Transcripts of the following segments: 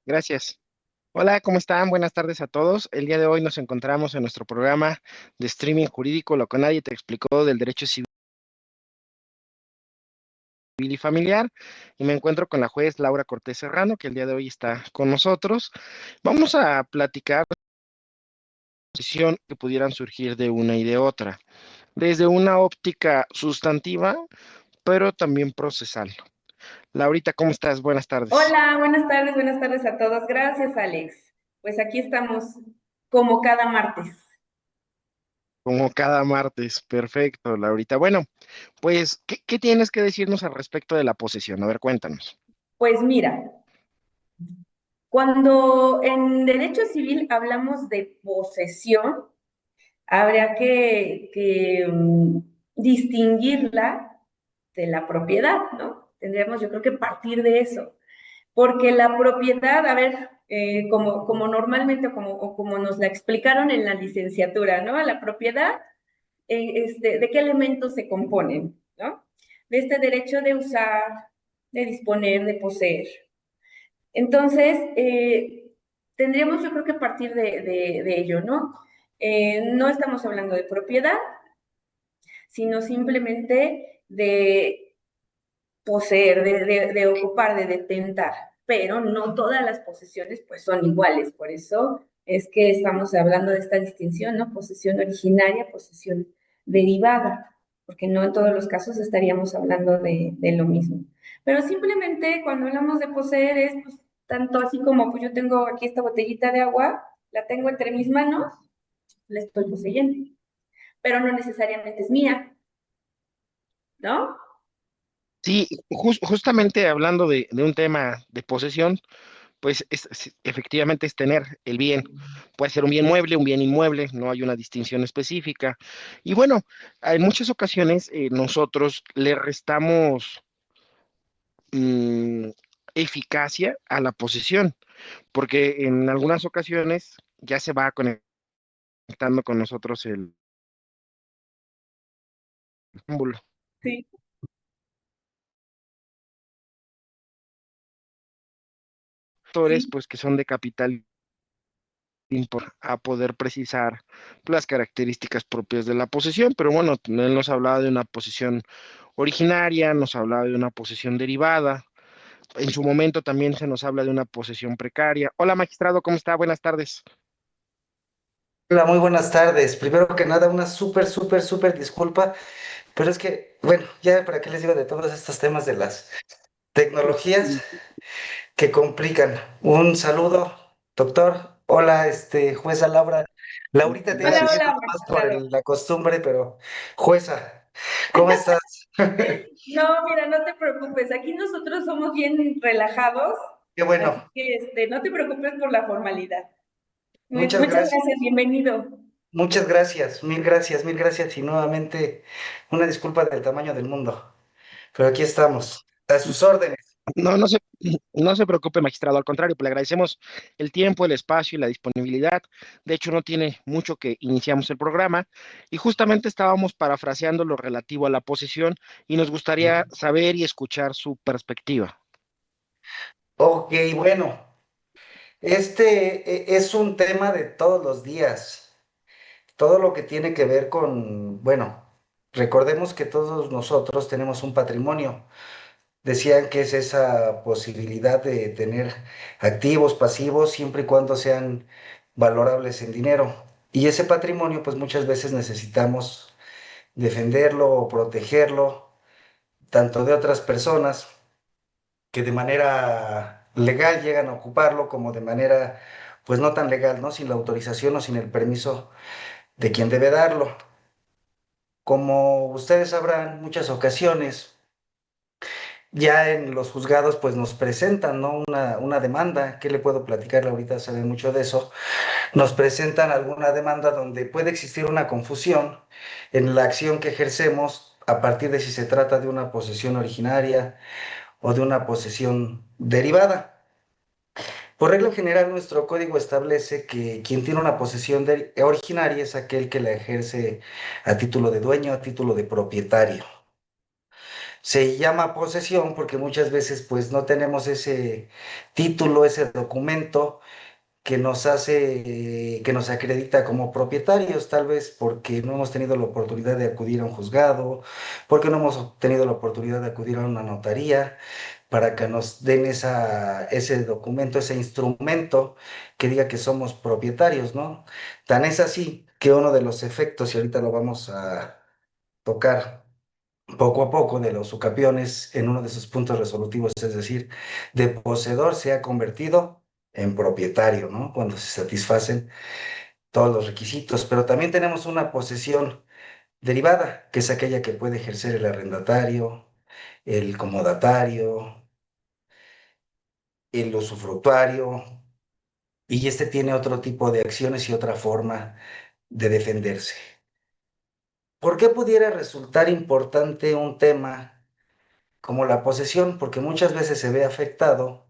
Gracias. Hola, ¿cómo están? Buenas tardes a todos. El día de hoy nos encontramos en nuestro programa de streaming jurídico, lo que nadie te explicó del derecho civil y familiar. Y me encuentro con la juez Laura Cortés Serrano, que el día de hoy está con nosotros. Vamos a platicar de la posición que pudieran surgir de una y de otra, desde una óptica sustantiva, pero también procesal. Laurita, ¿cómo estás? Buenas tardes. Hola, buenas tardes a todos. Gracias, Alex. Pues aquí estamos como cada martes. Como cada martes. Perfecto, Laurita. Bueno, pues, ¿qué tienes que decirnos al respecto de la posesión? A ver, cuéntanos. Pues mira, cuando en derecho civil hablamos de posesión, habría que distinguirla de la propiedad, ¿no? Tendríamos, yo creo que partir de eso. Porque la propiedad, a ver, como normalmente o como nos la explicaron en la licenciatura, ¿no? La propiedad de qué elementos se componen, ¿no? De este derecho de usar, de disponer, de poseer. Entonces, tendríamos yo creo que partir de ello, ¿no? No estamos hablando de propiedad, sino simplemente de poseer, de ocupar, de detentar, pero no todas las posesiones pues son iguales, por eso es que estamos hablando de esta distinción, ¿no? Posesión originaria, posesión derivada, porque no en todos los casos estaríamos hablando de lo mismo. Pero simplemente cuando hablamos de poseer es pues, tanto así como pues yo tengo aquí esta botellita de agua, la tengo entre mis manos, la estoy poseyendo, pero no necesariamente es mía, ¿no? Sí, justamente hablando de un tema de posesión, pues efectivamente es tener el bien. Puede ser un bien mueble, un bien inmueble, no hay una distinción específica. Y bueno, en muchas ocasiones nosotros le restamos mm, eficacia a la posesión, porque en algunas ocasiones ya se va conectando con nosotros el símbolo. Sí. Factores, Sí. pues que son de capital a poder precisar las características propias de la posesión, pero bueno, él nos hablaba de una posesión originaria, nos hablaba de una posesión derivada, en su momento también se nos habla de una posesión precaria. Hola, magistrado, ¿cómo está? Buenas tardes. Hola, muy buenas tardes. Primero que nada, una súper disculpa, pero es que, bueno, ya para qué les digo de todos estos temas de las tecnologías que complican. Un saludo, doctor. Hola, jueza Laura. Laurita te iba Hola, diciendo hola, nomás por magistrado. la costumbre, pero jueza, ¿cómo estás? No, mira, no te preocupes. Aquí nosotros somos bien relajados, Qué así bueno. que no te preocupes por la formalidad. Muchas Muchas gracias. gracias, bienvenido. Muchas gracias. Mil gracias. Y nuevamente una disculpa del tamaño del mundo. Pero aquí estamos, a sus órdenes. No, no se preocupe, magistrado, al contrario, pues le agradecemos el tiempo, el espacio y la disponibilidad. De hecho, no tiene mucho que iniciamos el programa y justamente estábamos parafraseando lo relativo a la posesión y nos gustaría saber y escuchar su perspectiva. Ok, bueno. Es un tema de todos los días, todo lo que tiene que ver con, bueno, recordemos que todos nosotros tenemos un patrimonio. Decían que es esa posibilidad de tener activos, pasivos, siempre y cuando sean valorables en dinero. Y ese patrimonio, pues muchas veces necesitamos defenderlo o protegerlo, tanto de otras personas que de manera legal llegan a ocuparlo como de manera pues no tan legal, ¿no? Sin la autorización o sin el permiso de quien debe darlo. Como ustedes sabrán, muchas ocasiones ya en los juzgados pues nos presentan, ¿no? Una demanda, ¿qué le puedo platicar? Ahorita sabe mucho de eso. Nos presentan alguna demanda donde puede existir una confusión en la acción que ejercemos a partir de si se trata de una posesión originaria o de una posesión derivada. Por regla general, nuestro código establece que quien tiene una posesión originaria es aquel que la ejerce a título de dueño, a título de propietario. Se llama posesión porque muchas veces pues no tenemos ese título, ese documento que nos hace, que nos acredita como propietarios, tal vez porque no hemos tenido la oportunidad de acudir a un juzgado, porque no hemos tenido la oportunidad de acudir a una notaría para que nos den ese documento, ese instrumento que diga que somos propietarios, ¿no? Tan es así que uno de los efectos, y ahorita lo vamos a tocar poco a poco, de los ucapiones en uno de sus puntos resolutivos, es decir, de poseedor se ha convertido en propietario, ¿no? Cuando se satisfacen todos los requisitos, pero también tenemos una posesión derivada, que es aquella que puede ejercer el arrendatario, el comodatario, el usufructuario, y este tiene otro tipo de acciones y otra forma de defenderse. ¿Por qué pudiera resultar importante un tema como la posesión? Porque muchas veces se ve afectado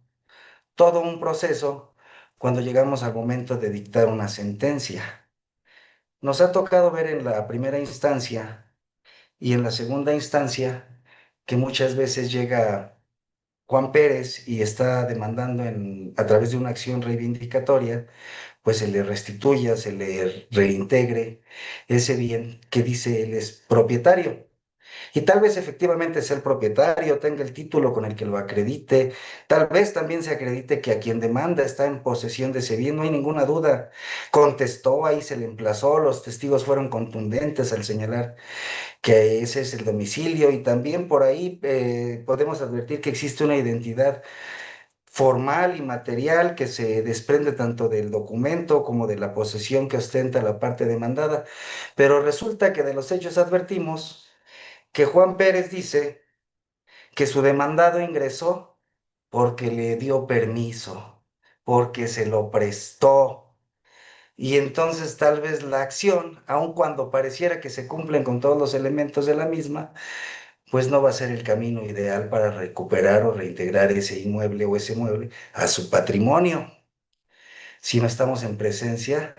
todo un proceso cuando llegamos al momento de dictar una sentencia. Nos ha tocado ver en la primera instancia y en la segunda instancia que muchas veces llega Juan Pérez y está demandando a través de una acción reivindicatoria, pues se le restituya, se le reintegre ese bien que dice él es propietario. Y tal vez efectivamente sea el propietario, tenga el título con el que lo acredite, tal vez también se acredite que a quien demanda está en posesión de ese bien, no hay ninguna duda. Contestó, ahí se le emplazó, los testigos fueron contundentes al señalar que ese es el domicilio y también por ahí podemos advertir que existe una identidad formal y material que se desprende tanto del documento como de la posesión que ostenta la parte demandada. Pero resulta que de los hechos advertimos que Juan Pérez dice que su demandado ingresó porque le dio permiso, porque se lo prestó. Y entonces tal vez la acción, aun cuando pareciera que se cumplen con todos los elementos de la misma, pues no va a ser el camino ideal para recuperar o reintegrar ese inmueble o ese mueble a su patrimonio, si no estamos en presencia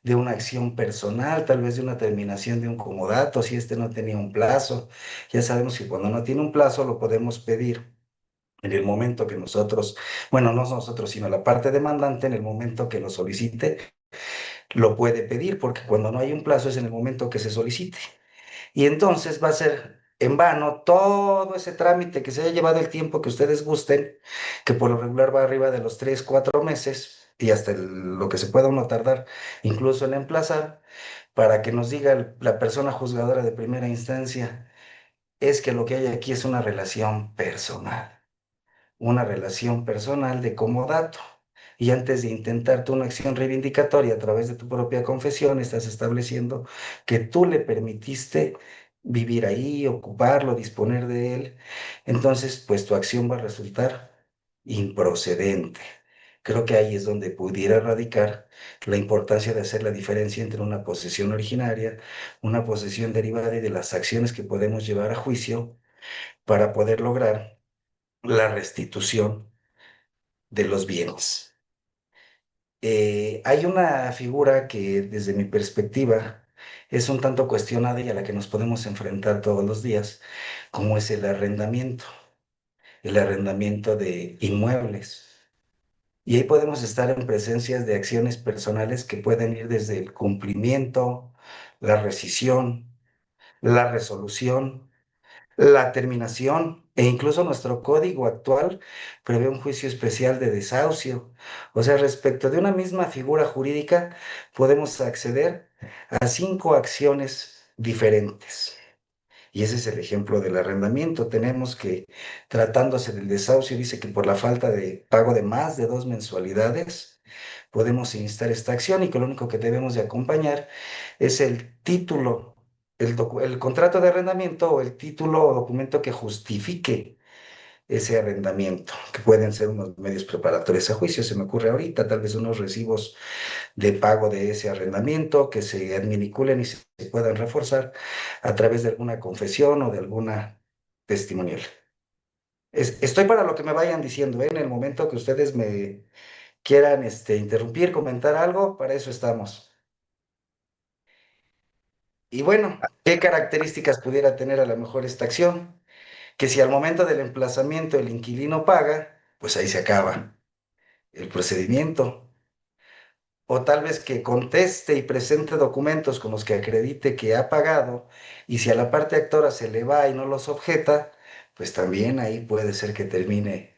de una acción personal, tal vez de una terminación de un comodato, si este no tenía un plazo. Ya sabemos que cuando no tiene un plazo lo podemos pedir en el momento que nosotros, bueno, no nosotros, sino la parte demandante, en el momento que lo solicite, lo puede pedir, porque cuando no hay un plazo es en el momento que se solicite. Y entonces va a ser en vano todo ese trámite que se haya llevado el tiempo que ustedes gusten, que por lo regular va arriba de los 3, 4 meses y hasta lo que se pueda uno tardar, incluso en emplazar, para que nos diga la persona juzgadora de primera instancia, es que lo que hay aquí es una relación personal de comodato. Y antes de intentar tú una acción reivindicatoria a través de tu propia confesión, estás estableciendo que tú le permitiste vivir ahí, ocuparlo, disponer de él. Entonces, pues tu acción va a resultar improcedente. Creo que ahí es donde pudiera radicar la importancia de hacer la diferencia entre una posesión originaria, una posesión derivada y de las acciones que podemos llevar a juicio para poder lograr la restitución de los bienes. Hay una figura que desde mi perspectiva es un tanto cuestionada y a la que nos podemos enfrentar todos los días, como es el arrendamiento de inmuebles. Y ahí podemos estar en presencias de acciones personales que pueden ir desde el cumplimiento, la rescisión, la resolución, la terminación e incluso nuestro código actual prevé un juicio especial de desahucio. O sea, respecto de una misma figura jurídica, podemos acceder a 5 acciones diferentes. Y ese es el ejemplo del arrendamiento. Tenemos que, tratándose del desahucio, dice que por la falta de pago de más de 2 mensualidades, podemos instar esta acción y que lo único que debemos de acompañar es el título, el contrato de arrendamiento o el título o documento que justifique ese arrendamiento, que pueden ser unos medios preparatorios a juicio, se me ocurre ahorita, tal vez unos recibos de pago de ese arrendamiento que se adminiculen y se puedan reforzar a través de alguna confesión o de alguna testimonial. Estoy para lo que me vayan diciendo, ¿eh? En el momento que ustedes me quieran interrumpir, comentar algo, para eso estamos. Y bueno, ¿qué características pudiera tener a lo mejor esta acción? que si al momento del emplazamiento el inquilino paga, pues ahí se acaba el procedimiento. O tal vez que conteste y presente documentos con los que acredite que ha pagado, y si a la parte actora se le va y no los objeta, pues también ahí puede ser que termine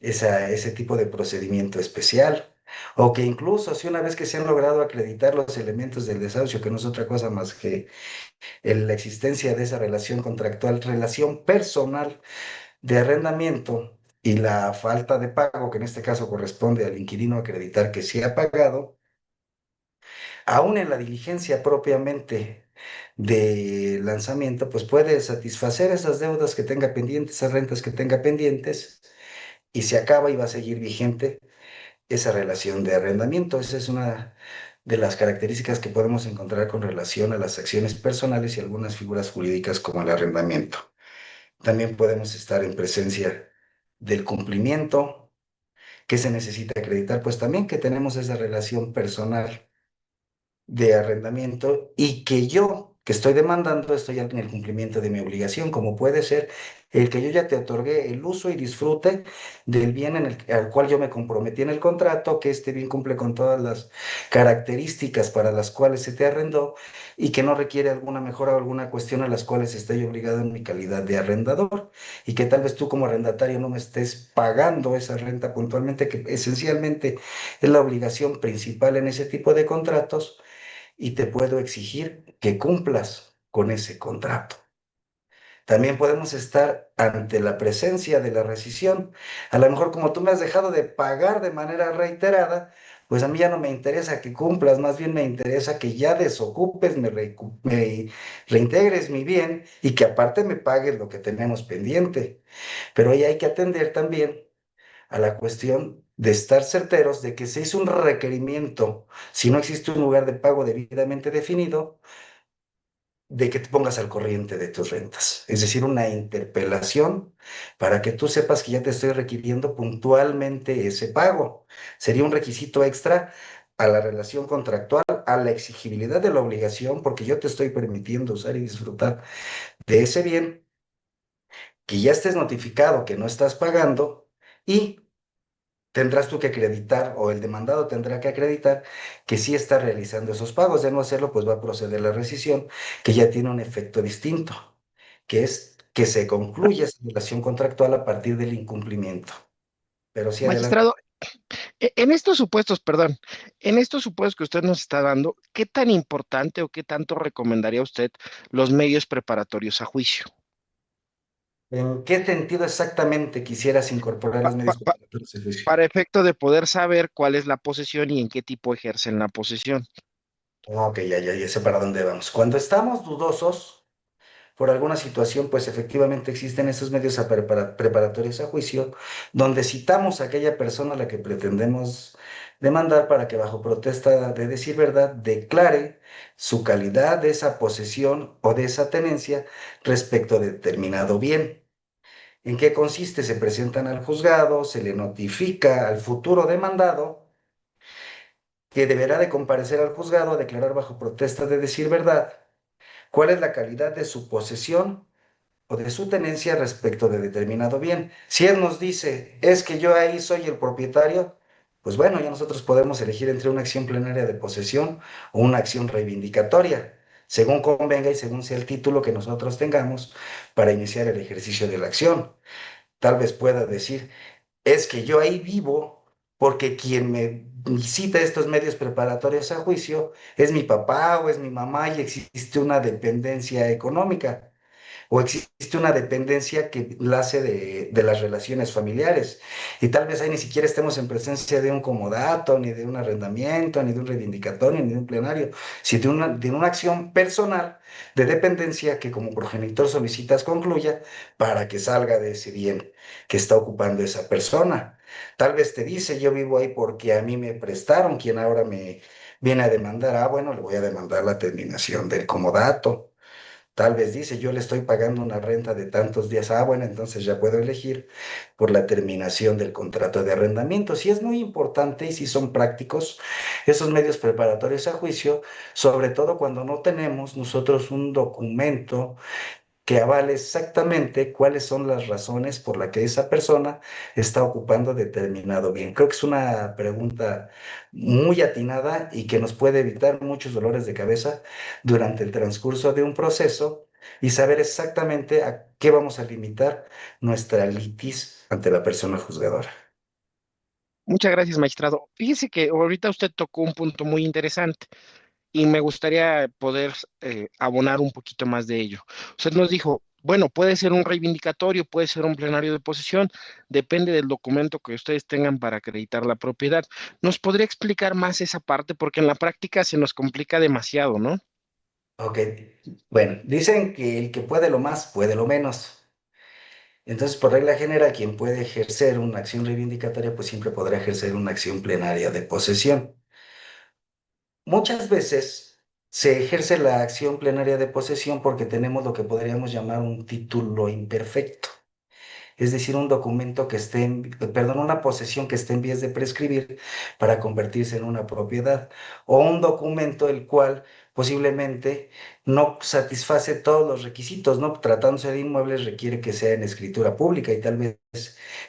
ese tipo de procedimiento especial. O que incluso si una vez que se han logrado acreditar los elementos del desahucio, que no es otra cosa más que la existencia de esa relación contractual, relación personal de arrendamiento y la falta de pago, que en este caso corresponde al inquilino acreditar que sí ha pagado, aún en la diligencia propiamente de lanzamiento, pues puede satisfacer esas deudas que tenga pendientes, esas rentas que tenga pendientes, y se acaba y va a seguir vigente esa relación de arrendamiento. Esa es una de las características que podemos encontrar con relación a las acciones personales y algunas figuras jurídicas como el arrendamiento. También podemos estar en presencia del cumplimiento. ¿Que se necesita acreditar? Pues también que tenemos esa relación personal de arrendamiento y que yo, que estoy demandando, estoy en el cumplimiento de mi obligación, como puede ser el que yo ya te otorgué el uso y disfrute del bien al cual yo me comprometí en el contrato, que este bien cumple con todas las características para las cuales se te arrendó y que no requiere alguna mejora o alguna cuestión a las cuales estoy obligado en mi calidad de arrendador, y que tal vez tú como arrendatario no me estés pagando esa renta puntualmente, que esencialmente es la obligación principal en ese tipo de contratos, y te puedo exigir que cumplas con ese contrato. También podemos estar ante la presencia de la rescisión. A lo mejor como tú me has dejado de pagar de manera reiterada, pues a mí ya no me interesa que cumplas, más bien me interesa que ya desocupes, me reintegres mi bien y que aparte me pagues lo que tenemos pendiente. Pero ahí hay que atender también a la cuestión de estar certeros de que se hizo un requerimiento, si no existe un lugar de pago debidamente definido, de que te pongas al corriente de tus rentas. Es decir, una interpelación para que tú sepas que ya te estoy requiriendo puntualmente ese pago. Sería un requisito extra a la relación contractual, a la exigibilidad de la obligación, porque yo te estoy permitiendo usar y disfrutar de ese bien, que ya estés notificado que no estás pagando, y tendrás tú que acreditar, o el demandado tendrá que acreditar que sí está realizando esos pagos. De no hacerlo, pues va a proceder la rescisión, que ya tiene un efecto distinto, que es que se concluya esa relación contractual a partir del incumplimiento. Pero sí, adelante. Magistrado, en estos supuestos, perdón, en estos supuestos que usted nos está dando, ¿qué tan importante o qué tanto recomendaría usted los medios preparatorios a juicio? ¿En qué sentido exactamente quisieras incorporar Pa- los medios pa- pa- preparatorios de juicio? para efecto de poder saber cuál es la posesión y en qué tipo ejercen la posesión. Ok, ya sé para dónde vamos. Cuando estamos dudosos por alguna situación, pues efectivamente existen esos medios preparatorios a juicio, donde citamos a aquella persona a la que pretendemos demandar para que bajo protesta de decir verdad declare su calidad de esa posesión o de esa tenencia respecto de determinado bien. ¿En qué consiste? Se presentan al juzgado, se le notifica al futuro demandado que deberá de comparecer al juzgado a declarar bajo protesta de decir verdad cuál es la calidad de su posesión o de su tenencia respecto de determinado bien. Si él nos dice, es que yo ahí soy el propietario, pues bueno, ya nosotros podemos elegir entre una acción plenaria de posesión o una acción reivindicatoria, según convenga y según sea el título que nosotros tengamos para iniciar el ejercicio de la acción. Tal vez pueda decir, es que yo ahí vivo porque quien me cita estos medios preparatorios a juicio es mi papá o es mi mamá y existe una dependencia económica o existe una dependencia que nace de las relaciones familiares. Y tal vez ahí ni siquiera estemos en presencia de un comodato, ni de un arrendamiento, ni de un reivindicatorio, ni de un plenario, sino de una acción personal de dependencia que como progenitor solicitas concluya para que salga de ese bien que está ocupando esa persona. Tal vez te dice, yo vivo ahí porque a mí me prestaron, quien ahora me viene a demandar, ah, bueno, le voy a demandar la terminación del comodato. Tal vez dice, yo le estoy pagando una renta de tantos días. Ah, bueno, entonces ya puedo elegir por la terminación del contrato de arrendamiento. Sí es muy importante y sí son prácticos esos medios preparatorios a juicio, sobre todo cuando no tenemos nosotros un documento que avale exactamente cuáles son las razones por las que esa persona está ocupando determinado bien. Creo que es una pregunta muy atinada y que nos puede evitar muchos dolores de cabeza durante el transcurso de un proceso y saber exactamente a qué vamos a limitar nuestra litis ante la persona juzgadora. Muchas gracias, magistrado. Fíjese que ahorita usted tocó un punto muy interesante y me gustaría poder abonar un poquito más de ello. Usted nos dijo, bueno, puede ser un reivindicatorio, puede ser un plenario de posesión, depende del documento que ustedes tengan para acreditar la propiedad. ¿Nos podría explicar más esa parte? Porque en la práctica se nos complica demasiado, ¿no? Ok, bueno, dicen que el que puede lo más, puede lo menos. Entonces, por regla general, quien puede ejercer una acción reivindicatoria, pues siempre podrá ejercer una acción plenaria de posesión. Muchas veces se ejerce la acción plenaria de posesión porque tenemos lo que podríamos llamar un título imperfecto, es decir, un documento que esté perdón, una posesión que esté en vías de prescribir para convertirse en una propiedad, o un documento el cual posiblemente no satisface todos los requisitos, ¿no? Tratándose de inmuebles requiere que sea en escritura pública y tal vez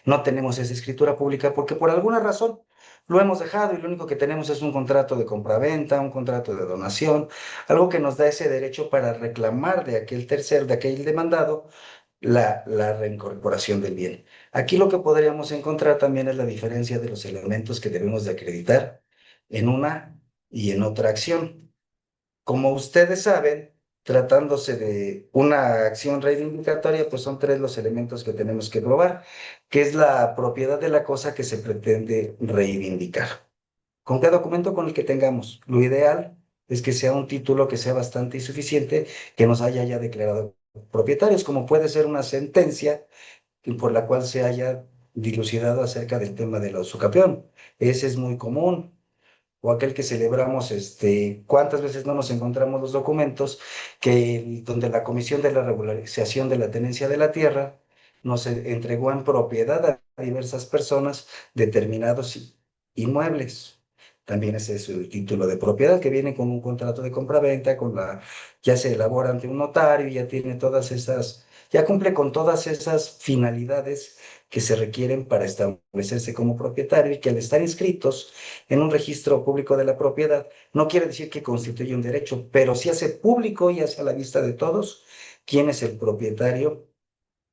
no tenemos esa escritura pública porque por alguna razón lo hemos dejado y lo único que tenemos es un contrato de compraventa, un contrato de donación, algo que nos da ese derecho para reclamar de aquel tercero, de aquel demandado, la reincorporación del bien. Aquí lo que podríamos encontrar también es la diferencia de los elementos que debemos de acreditar en una y en otra acción. Como ustedes saben, tratándose de una acción reivindicatoria, pues son tres los elementos que tenemos que probar, que es la propiedad de la cosa que se pretende reivindicar. ¿Con qué documento? Con el que tengamos. Lo ideal es que sea un título que sea bastante y suficiente, que nos haya ya declarado propietarios, como puede ser una sentencia y por la cual se haya dilucidado acerca del tema de la usucapión. Ese es muy común. O aquel que celebramos, ¿cuántas veces no nos encontramos los documentos donde la Comisión de la Regularización de la Tenencia de la Tierra nos entregó en propiedad a diversas personas determinados inmuebles? También ese es el título de propiedad que viene con un contrato de compraventa, ya se elabora ante un notario, ya tiene todas esas, ya cumple con todas esas finalidades que se requieren para establecerse como propietario y que al estar inscritos en un registro público de la propiedad, no quiere decir que constituye un derecho, pero sí hace público y hace a la vista de todos quién es el propietario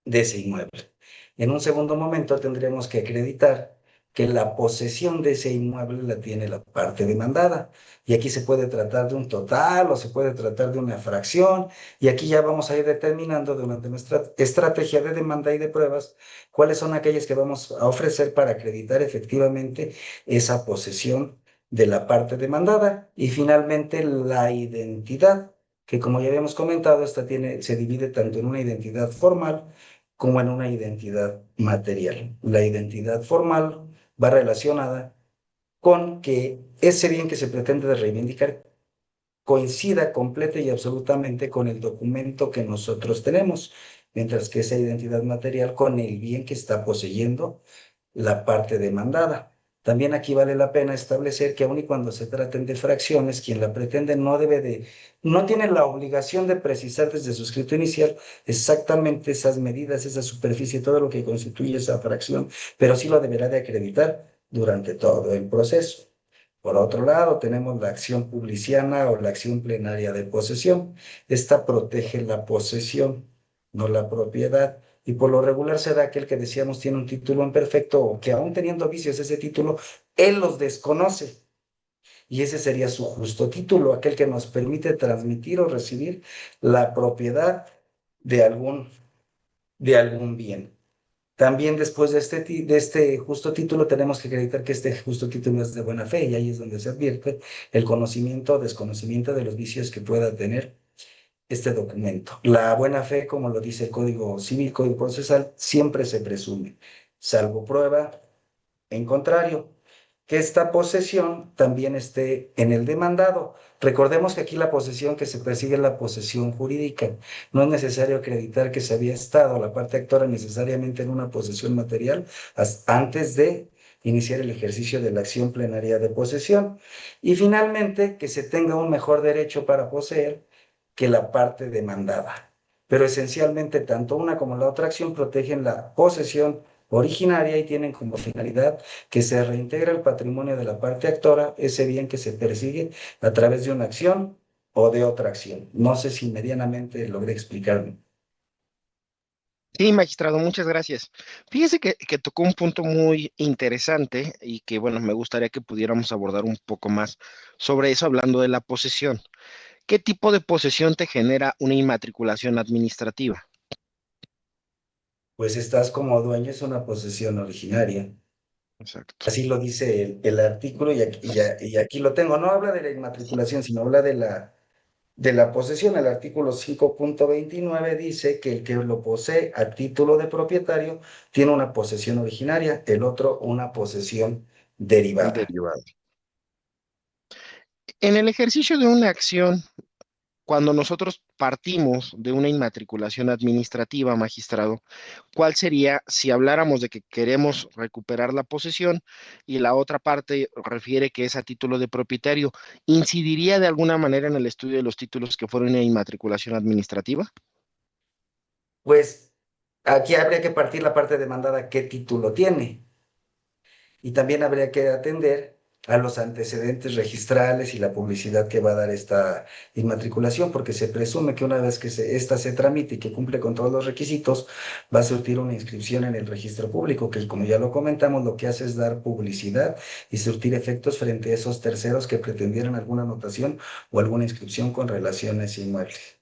de ese inmueble. En un segundo momento tendremos que acreditar que la posesión de ese inmueble la tiene la parte demandada. Y aquí se puede tratar de un total o se puede tratar de una fracción. Y aquí ya vamos a ir determinando durante nuestra estrategia de demanda y de pruebas cuáles son aquellas que vamos a ofrecer para acreditar efectivamente esa posesión de la parte demandada. Y finalmente la identidad, que como ya habíamos comentado, se divide tanto en una identidad formal como en una identidad material. La identidad formal va relacionada con que ese bien que se pretende reivindicar coincida completa y absolutamente con el documento que nosotros tenemos, mientras que esa identidad material con el bien que está poseyendo la parte demandada. También aquí vale la pena establecer que aun y cuando se traten de fracciones, quien la pretende no tiene la obligación de precisar desde su escrito inicial exactamente esas medidas, esa superficie, todo lo que constituye esa fracción, pero sí lo deberá de acreditar durante todo el proceso. Por otro lado, tenemos la acción publiciana o la acción plenaria de posesión. Esta protege la posesión, no la propiedad. Y por lo regular se da aquel que decíamos tiene un título imperfecto o que aún teniendo vicios ese título, él los desconoce. Y ese sería su justo título, aquel que nos permite transmitir o recibir la propiedad de algún bien. También después de este justo título tenemos que acreditar que este justo título es de buena fe y ahí es donde se advierte el conocimiento o desconocimiento de los vicios que pueda tener este documento. La buena fe, como lo dice el Código Civil, Código Procesal, siempre se presume, salvo prueba en contrario, que esta posesión también esté en el demandado. Recordemos que aquí la posesión que se persigue es la posesión jurídica. No es necesario acreditar que se había estado la parte actora necesariamente en una posesión material antes de iniciar el ejercicio de la acción plenaria de posesión. Y finalmente, que se tenga un mejor derecho para poseer que la parte demandada. pero esencialmente tanto una como la otra acción protegen la posesión originaria y tienen como finalidad que se reintegra el patrimonio de la parte actora, ese bien que se persigue a través de una acción o de otra acción. No sé si medianamente logré explicarme. Sí, magistrado, muchas gracias. Fíjese que tocó un punto muy interesante y que, bueno, me gustaría que pudiéramos abordar un poco más sobre eso hablando de la posesión. ¿Qué tipo de posesión te genera una inmatriculación administrativa? Pues estás como dueño, es una posesión originaria. Exacto. Así lo dice el artículo y aquí lo tengo. No habla de la inmatriculación, sino habla de la posesión. El artículo 5.29 dice que el que lo posee a título de propietario tiene una posesión originaria, el otro una posesión derivada. Derivado. En el ejercicio de una acción, cuando nosotros partimos de una inmatriculación administrativa, magistrado, ¿cuál sería si habláramos de que queremos recuperar la posesión y la otra parte refiere que es a título de propietario? ¿Incidiría de alguna manera en el estudio de los títulos que fueron en inmatriculación administrativa? Pues aquí habría que partir la parte demandada, ¿qué título tiene? Y también habría que atender a los antecedentes registrales y la publicidad que va a dar esta inmatriculación, porque se presume que una vez que esta se tramite y que cumple con todos los requisitos, va a surtir una inscripción en el registro público, que como ya lo comentamos, lo que hace es dar publicidad y surtir efectos frente a esos terceros que pretendieran alguna anotación o alguna inscripción con relaciones inmuebles.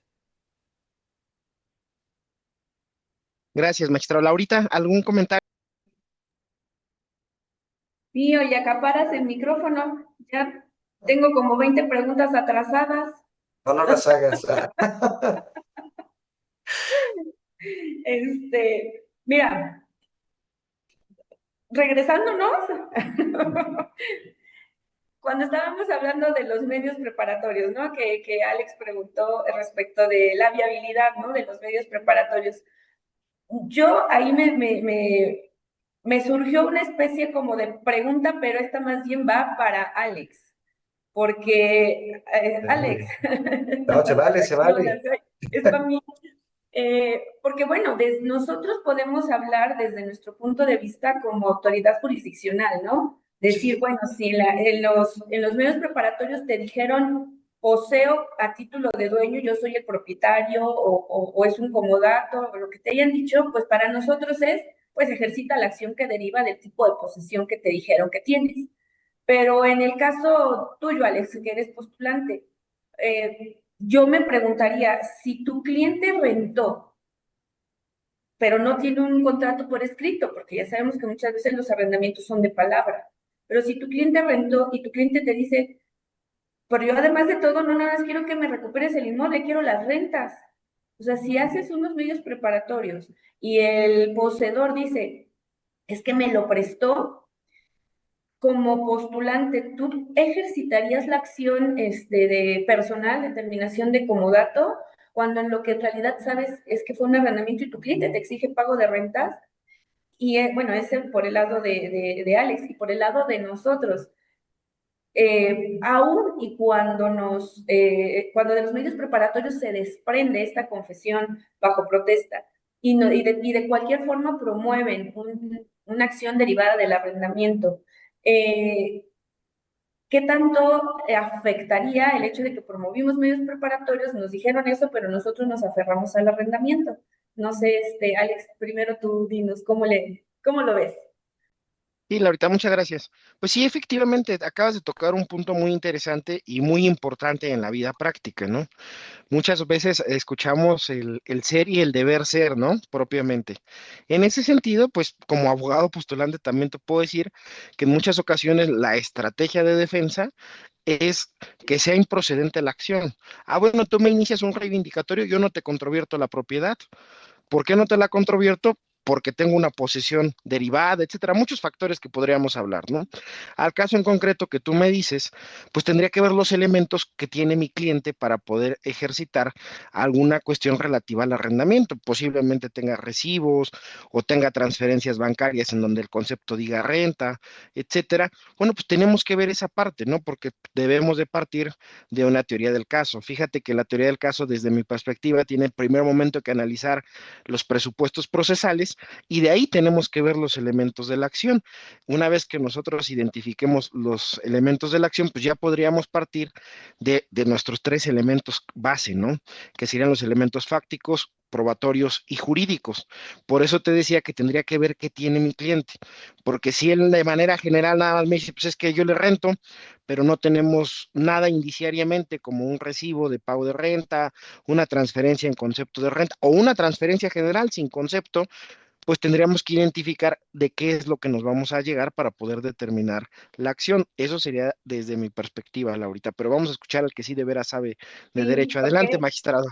Gracias, magistrado. Laurita, ¿algún comentario? Sí, oye, acaparas el micrófono. Ya tengo como 20 preguntas atrasadas. No, no las hagas. Mira, regresándonos, cuando estábamos hablando de los medios preparatorios, ¿no? Que Alex preguntó respecto de la viabilidad, ¿no? De los medios preparatorios. Yo ahí me surgió una especie como de pregunta, pero esta más bien va para Alex, porque Alex, No, se las vale, se vale. reaccionas, es para mí. Porque bueno, nosotros podemos hablar desde nuestro punto de vista como autoridad jurisdiccional, ¿no? Decir, Sí. bueno, si en los medios preparatorios te dijeron poseo a título de dueño, yo soy el propietario o es un comodato, o lo que te hayan dicho, pues para nosotros es, pues ejercita la acción que deriva del tipo de posesión que te dijeron que tienes. Pero en el caso tuyo, Alex, que eres postulante, yo me preguntaría, si tu cliente rentó, pero no tiene un contrato por escrito, porque ya sabemos que muchas veces los arrendamientos son de palabra, pero si tu cliente rentó y tu cliente te dice, pero yo además de todo, no nada más quiero que me recuperes el inmueble, quiero las rentas. O sea, si haces unos medios preparatorios y el poseedor dice, es que me lo prestó, como postulante, ¿tú ejercitarías la acción de personal, determinación de comodato, cuando en lo que en realidad sabes es que fue un arrendamiento y tu cliente te exige pago de rentas? Y bueno, ese por el lado de Alex y por el lado de nosotros. Aún y cuando de los medios preparatorios se desprende esta confesión bajo protesta y de cualquier forma promueven una acción derivada del arrendamiento, eh, ¿qué tanto afectaría el hecho de que promovimos medios preparatorios? Nos dijeron eso, pero nosotros nos aferramos al arrendamiento. No sé, Alex, primero tú dinos, ¿cómo lo ves? Sí, Laurita, muchas gracias. Pues sí, efectivamente, acabas de tocar un punto muy interesante y muy importante en la vida práctica, ¿no? Muchas veces escuchamos el ser y el deber ser, ¿no? Propiamente. En ese sentido, pues como abogado postulante también te puedo decir que en muchas ocasiones la estrategia de defensa es que sea improcedente la acción. Ah, bueno, tú me inicias un reivindicatorio, yo no te controvierto la propiedad. ¿Por qué no te la controvierto? porque tengo una posesión derivada, etcétera, muchos factores que podríamos hablar, ¿no? Al caso en concreto que tú me dices, pues tendría que ver los elementos que tiene mi cliente para poder ejercitar alguna cuestión relativa al arrendamiento. Posiblemente tenga recibos o tenga transferencias bancarias en donde el concepto diga renta, etcétera. Bueno, pues tenemos que ver esa parte, ¿no? Porque debemos de partir de una teoría del caso. Fíjate que la teoría del caso, desde mi perspectiva, tiene en primer momento que analizar los presupuestos procesales y de ahí tenemos que ver los elementos de la acción. Una vez que nosotros identifiquemos los elementos de la acción, pues ya podríamos partir de nuestros tres elementos base, ¿no? Que serían los elementos fácticos, probatorios y jurídicos. Por eso te decía que tendría que ver qué tiene mi cliente, porque si él de manera general nada más me dice, pues es que yo le rento, pero no tenemos nada indiciariamente como un recibo de pago de renta, una transferencia en concepto de renta o una transferencia general sin concepto, pues tendríamos que identificar de qué es lo que nos vamos a llegar para poder determinar la acción. Eso sería desde mi perspectiva, Laurita, pero vamos a escuchar al que sí de veras sabe de Sí, derecho. Adelante, ok. magistrado.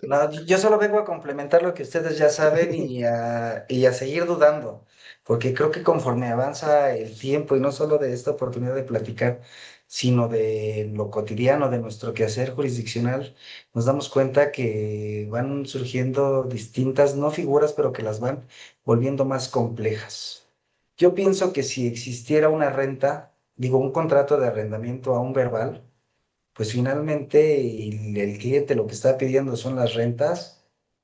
No, yo solo vengo a complementar lo que ustedes ya saben y a seguir dudando, porque creo que conforme avanza el tiempo, y no solo de esta oportunidad de platicar, sino de lo cotidiano, de nuestro quehacer jurisdiccional, nos damos cuenta que van surgiendo distintas, no figuras, pero que las van volviendo más complejas. Yo pienso que si existiera una renta, digo, un contrato de arrendamiento a un verbal, pues finalmente el cliente lo que está pidiendo son las rentas,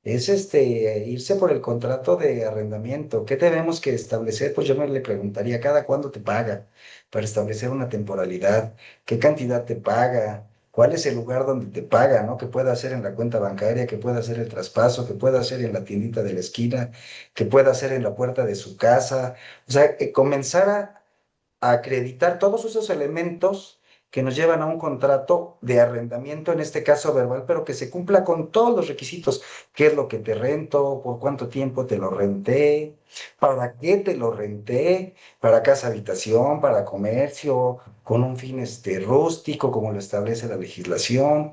es irse por el contrato de arrendamiento. ¿Qué tenemos que establecer? Pues yo me le preguntaría, ¿cada cuándo te paga? Para establecer una temporalidad, ¿qué cantidad te paga? ¿Cuál es el lugar donde te paga, ¿no? ¿Qué pueda hacer en la cuenta bancaria? ¿Qué pueda hacer el traspaso? ¿Qué pueda hacer en la tiendita de la esquina? ¿Qué pueda hacer en la puerta de su casa? O sea, comenzar a acreditar todos esos elementos que nos llevan a un contrato de arrendamiento, en este caso verbal, pero que se cumpla con todos los requisitos. ¿Qué es lo que te rento? ¿Por cuánto tiempo te lo renté? ¿Para qué te lo renté? ¿Para casa habitación? ¿Para comercio? ¿Con un fin rústico, como lo establece la legislación?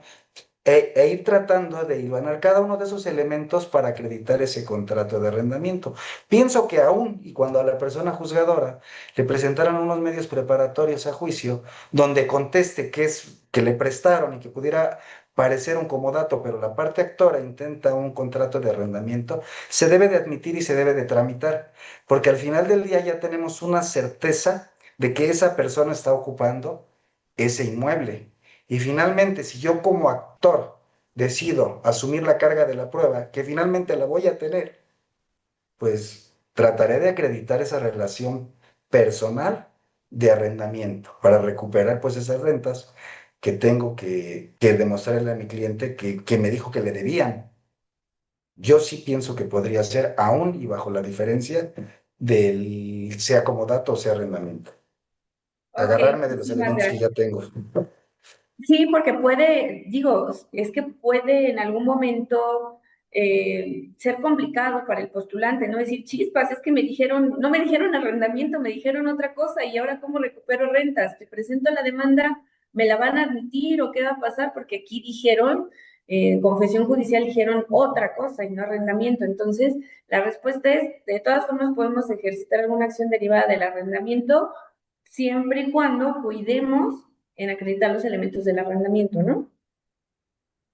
E ir tratando de hilvanar cada uno de esos elementos para acreditar ese contrato de arrendamiento. Pienso que aún y cuando a la persona juzgadora le presentaran unos medios preparatorios a juicio donde conteste que es que le prestaron y que pudiera parecer un comodato, pero la parte actora intenta un contrato de arrendamiento, se debe de admitir y se debe de tramitar, porque al final del día ya tenemos una certeza de que esa persona está ocupando ese inmueble. Y finalmente, si yo como actor decido asumir la carga de la prueba, que finalmente la voy a tener, pues trataré de acreditar esa relación personal de arrendamiento para recuperar pues esas rentas que tengo que demostrarle a mi cliente que me dijo que le debían. Yo sí pienso que podría ser aún y bajo la diferencia del sea comodato o sea arrendamiento. Ok, Agarrarme de los muchísimas elementos que ya gracias. tengo. Sí, porque puede, digo, es que puede en algún momento ser complicado para el postulante, ¿no? Decir, chispas, es que me dijeron, no me dijeron arrendamiento, me dijeron otra cosa y ahora cómo recupero rentas. Te presento la demanda, ¿me la van a admitir o qué va a pasar? Porque aquí dijeron, en confesión judicial dijeron otra cosa y no arrendamiento. Entonces, la respuesta es, de todas formas podemos ejercitar alguna acción derivada del arrendamiento siempre y cuando cuidemos en acreditar los elementos del arrendamiento, ¿no?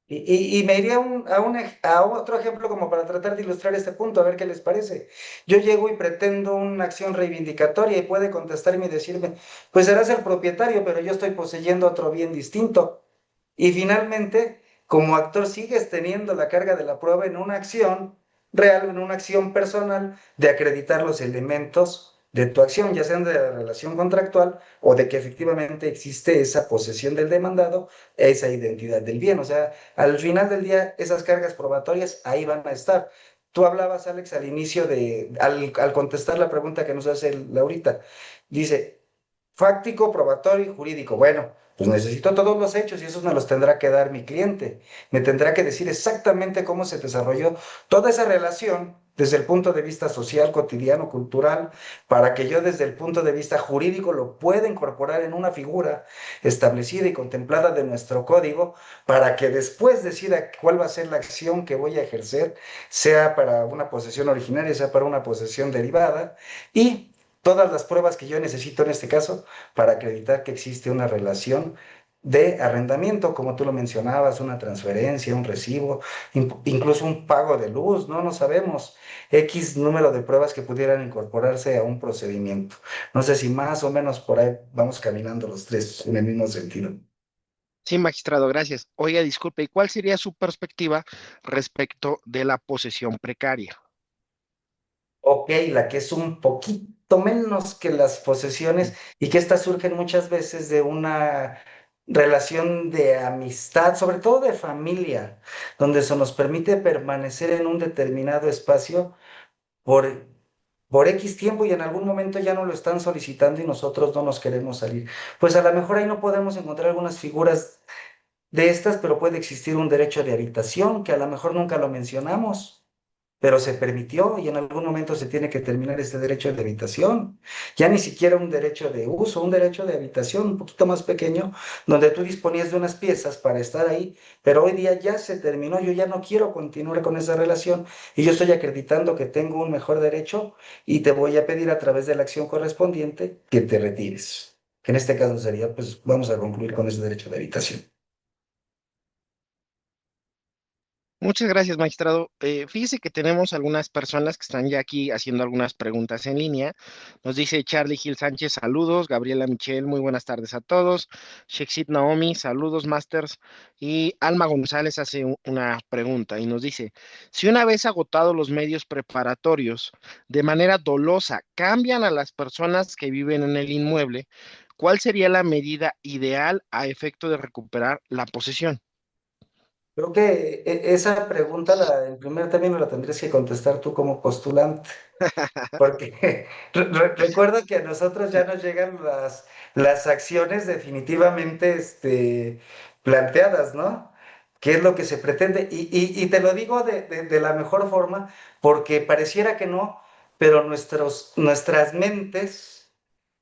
Y me iría a otro ejemplo como para tratar de ilustrar este punto, a ver qué les parece. Yo llego y pretendo una acción reivindicatoria y puede contestarme y decirme, pues serás el propietario, pero yo estoy poseyendo otro bien distinto. Y finalmente, como actor, sigues teniendo la carga de la prueba en una acción real, en una acción personal, de acreditar los elementos de tu acción, ya sean de la relación contractual o de que efectivamente existe esa posesión del demandado, esa identidad del bien. O sea, al final del día, esas cargas probatorias ahí van a estar. Tú hablabas, Alex, al inicio al contestar la pregunta que nos hace Laurita. Dice, fáctico, probatorio y jurídico. Bueno, Pues necesito todos los hechos y esos me los tendrá que dar mi cliente. Me tendrá que decir exactamente cómo se desarrolló toda esa relación desde el punto de vista social, cotidiano, cultural, para que yo desde el punto de vista jurídico lo pueda incorporar en una figura establecida y contemplada de nuestro código, para que después decida cuál va a ser la acción que voy a ejercer, sea para una posesión originaria, sea para una posesión derivada, y todas las pruebas que yo necesito en este caso para acreditar que existe una relación de arrendamiento, como tú lo mencionabas, una transferencia, un recibo, incluso un pago de luz, no sabemos. X número de pruebas que pudieran incorporarse a un procedimiento. No sé si más o menos por ahí vamos caminando los tres en el mismo sentido. Sí, magistrado, gracias. Oiga, disculpe, ¿y cuál sería su perspectiva respecto de la posesión precaria? Ok, la que es un poquito menos que las posesiones y que estas surgen muchas veces de una relación de amistad, sobre todo de familia, donde se nos permite permanecer en un determinado espacio por, por X tiempo y en algún momento ya no lo están solicitando y nosotros no nos queremos salir. Pues a lo mejor ahí no podemos encontrar algunas figuras de estas, pero puede existir un derecho de habitación que a lo mejor nunca lo mencionamos, pero se permitió y en algún momento se tiene que terminar este derecho de habitación. Ya ni siquiera un derecho de uso, un derecho de habitación un poquito más pequeño, donde tú disponías de unas piezas para estar ahí, pero hoy día ya se terminó, yo ya no quiero continuar con esa relación y yo estoy acreditando que tengo un mejor derecho y te voy a pedir a través de la acción correspondiente que te retires. Que en este caso sería, pues vamos a concluir con ese derecho de habitación. Muchas gracias, magistrado. Fíjese que tenemos algunas personas que están ya aquí haciendo algunas preguntas en línea. Nos dice Charlie Gil Sánchez, saludos. Gabriela Michel, muy buenas tardes a todos. Shexit Naomi, saludos, masters. Y Alma González hace una pregunta y nos dice, si una vez agotados los medios preparatorios, de manera dolosa, cambian a las personas que viven en el inmueble, ¿cuál sería la medida ideal a efecto de recuperar la posesión? Creo que esa pregunta en primer término la tendrías que contestar tú como postulante. Porque recuerda que a nosotros ya nos llegan las acciones definitivamente planteadas, ¿no? ¿Qué es lo que se pretende? Y te lo digo de la mejor forma, porque pareciera que no, pero nuestras mentes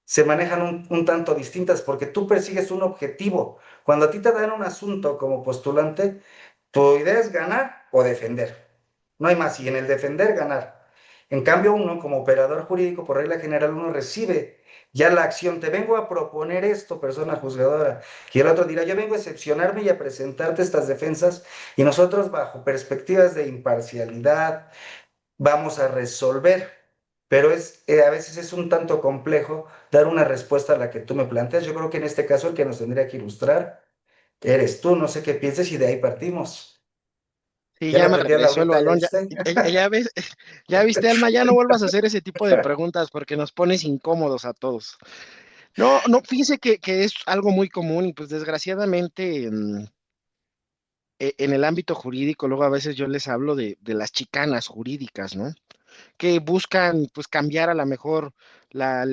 se manejan un tanto distintas, porque tú persigues un objetivo. Cuando a ti te dan un asunto como postulante, tu idea es ganar o defender. No hay más. Y en el defender, ganar. En cambio, uno, como operador jurídico, por regla general, uno recibe ya la acción. Te vengo a proponer esto, persona juzgadora. Y el otro dirá, yo vengo a excepcionarme y a presentarte estas defensas. Y nosotros, bajo perspectivas de imparcialidad, vamos a resolver. Pero a veces es un tanto complejo dar una respuesta a la que tú me planteas. Yo creo que en este caso el que nos tendría que ilustrar eres tú. No sé qué pienses y de ahí partimos. Sí, Ya ya le me aprendí a regresó el Laurita, ¿ya balón. viste? Ya ves, ya viste, Alma, ya no vuelvas a hacer ese tipo de preguntas porque nos pones incómodos a todos. No, no, fíjese que es algo muy común y pues desgraciadamente en el ámbito jurídico, luego a veces yo les hablo de las chicanas jurídicas, ¿no? Que buscan pues cambiar a la mejor la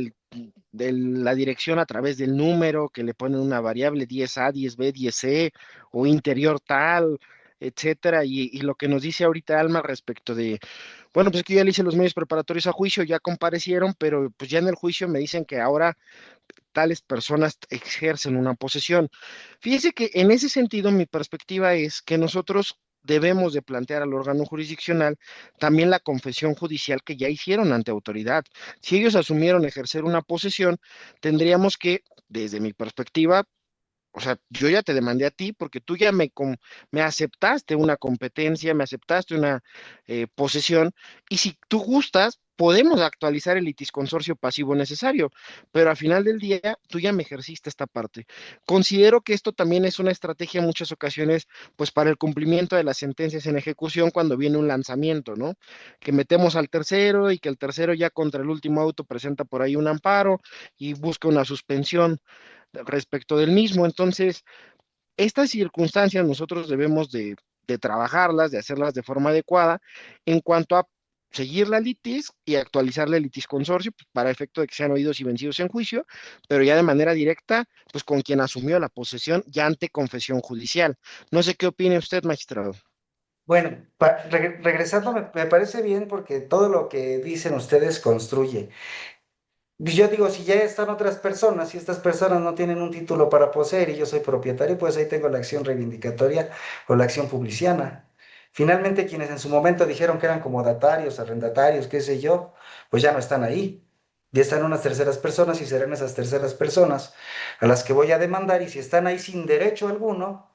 dirección a través del número, que le ponen una variable 10A, 10B, 10C o interior tal, etcétera, y lo que nos dice ahorita Alma respecto de, bueno, pues es que yo ya le hice los medios preparatorios a juicio, ya comparecieron, pero pues ya en el juicio me dicen que ahora tales personas ejercen una posesión. Fíjese que en ese sentido mi perspectiva es que nosotros debemos de plantear al órgano jurisdiccional también la confesión judicial que ya hicieron ante autoridad. Si ellos asumieron ejercer una posesión, tendríamos que, desde mi perspectiva, o sea, yo ya te demandé a ti porque tú ya me aceptaste una competencia, me aceptaste una posesión, y si tú gustas, podemos actualizar el litisconsorcio pasivo necesario, pero al final del día, tú ya me ejerciste esta parte. Considero que esto también es una estrategia en muchas ocasiones, pues para el cumplimiento de las sentencias en ejecución cuando viene un lanzamiento, ¿no? Que metemos al tercero y que el tercero ya contra el último auto presenta por ahí un amparo y busca una suspensión respecto del mismo. Entonces, estas circunstancias nosotros debemos de trabajarlas, de hacerlas de forma adecuada en cuanto a seguir la litis y actualizar la litis consorcio pues, para efecto de que sean oídos y vencidos en juicio, pero ya de manera directa, pues con quien asumió la posesión ya ante confesión judicial. No sé qué opine usted, magistrado. Bueno, regresando, me parece bien porque todo lo que dicen ustedes construye. Yo digo, si ya están otras personas, si estas personas no tienen un título para poseer y yo soy propietario, pues ahí tengo la acción reivindicatoria o la acción publiciana. Finalmente, quienes en su momento dijeron que eran comodatarios, arrendatarios, qué sé yo, pues ya no están ahí. Ya están unas terceras personas y serán esas terceras personas a las que voy a demandar y si están ahí sin derecho alguno,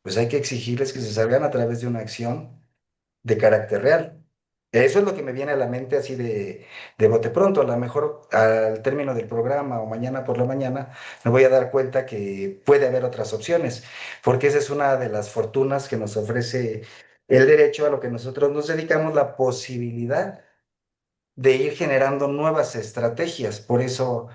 pues hay que exigirles que se salgan a través de una acción de carácter real. Eso es lo que me viene a la mente así de bote pronto. A lo mejor al término del programa o mañana por la mañana me voy a dar cuenta que puede haber otras opciones, porque esa es una de las fortunas que nos ofrece el derecho a lo que nosotros nos dedicamos, la posibilidad de ir generando nuevas estrategias. Por eso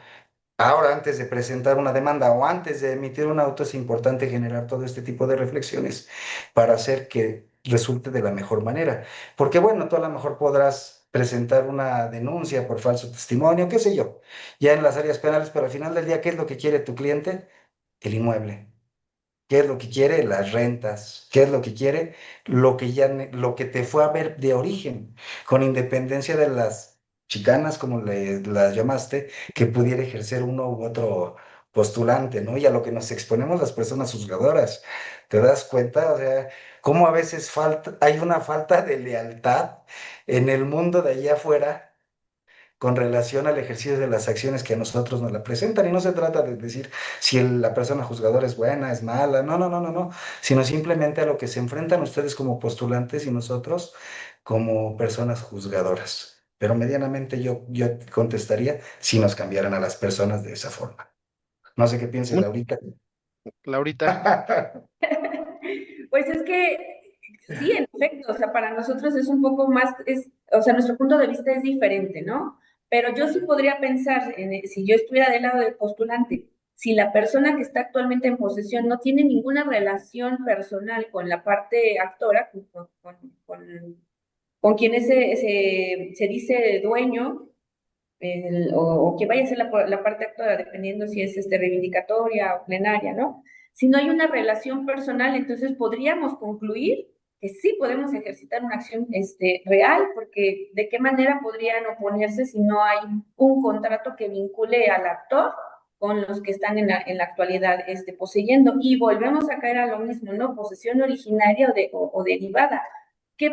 ahora, antes de presentar una demanda o antes de emitir un auto, es importante generar todo este tipo de reflexiones para hacer que resulte de la mejor manera. Porque bueno, tú a lo mejor podrás presentar una denuncia por falso testimonio, qué sé yo, ya en las áreas penales, pero al final del día, ¿qué es lo que quiere tu cliente? El inmueble. ¿Qué es lo que quiere? Las rentas. ¿Qué es lo que quiere? Lo que ya, lo que te fue a ver de origen, con independencia de las chicanas, como las llamaste, que pudiera ejercer uno u otro postulante, ¿no? Y a lo que nos exponemos las personas juzgadoras. ¿Te das cuenta? O sea, cómo a veces hay una falta de lealtad en el mundo de allá afuera con relación al ejercicio de las acciones que a nosotros nos la presentan. Y no se trata de decir si la persona juzgadora es buena, es mala, no, no, no, no, no, sino simplemente a lo que se enfrentan ustedes como postulantes y nosotros como personas juzgadoras. Pero medianamente yo contestaría si nos cambiaran a las personas de esa forma. No sé qué piense Mu- Laurita. Laurita. Pues es que sí, en efecto, o sea, para nosotros es un poco más, o sea, nuestro punto de vista es diferente, ¿no? Pero yo sí podría pensar, si yo estuviera del lado del postulante, si la persona que está actualmente en posesión no tiene ninguna relación personal con la parte actora, con quien se dice dueño, o que vaya a ser la parte actora, dependiendo si es reivindicatoria o plenaria, ¿no? Si no hay una relación personal, entonces podríamos concluir que sí podemos ejercitar una acción real, porque ¿de qué manera podrían oponerse si no hay un contrato que vincule al actor con los que están en la actualidad poseyendo? Y volvemos a caer a lo mismo, ¿no? Posesión originaria o derivada. ¿Qué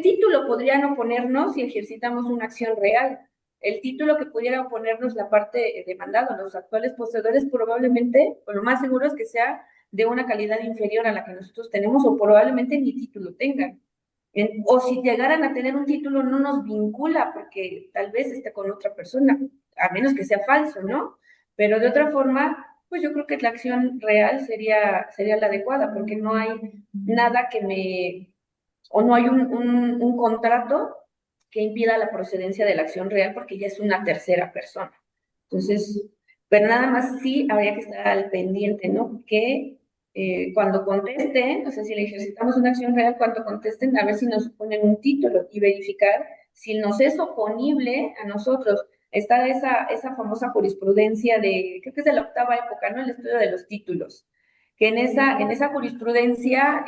título podrían oponernos si ejercitamos una acción real? El título que pudiera oponernos la parte demandada, los actuales poseedores, probablemente, o lo más seguro es que sea de una calidad inferior a la que nosotros tenemos, o probablemente ni título tengan. O si llegaran a tener un título, no nos vincula, porque tal vez esté con otra persona, a menos que sea falso, ¿no? Pero de otra forma, pues yo creo que la acción real sería la adecuada, porque no hay nada o no hay un contrato que impida la procedencia de la acción real porque ya es una tercera persona. Entonces, pero nada más sí habría que estar al pendiente, ¿no? Que cuando contesten, o sea, si le ejercitamos una acción real, cuando contesten, a ver si nos ponen un título y verificar si nos es oponible a nosotros. Está esa famosa jurisprudencia creo que es de la octava época, ¿no? El estudio de los títulos, que en esa jurisprudencia,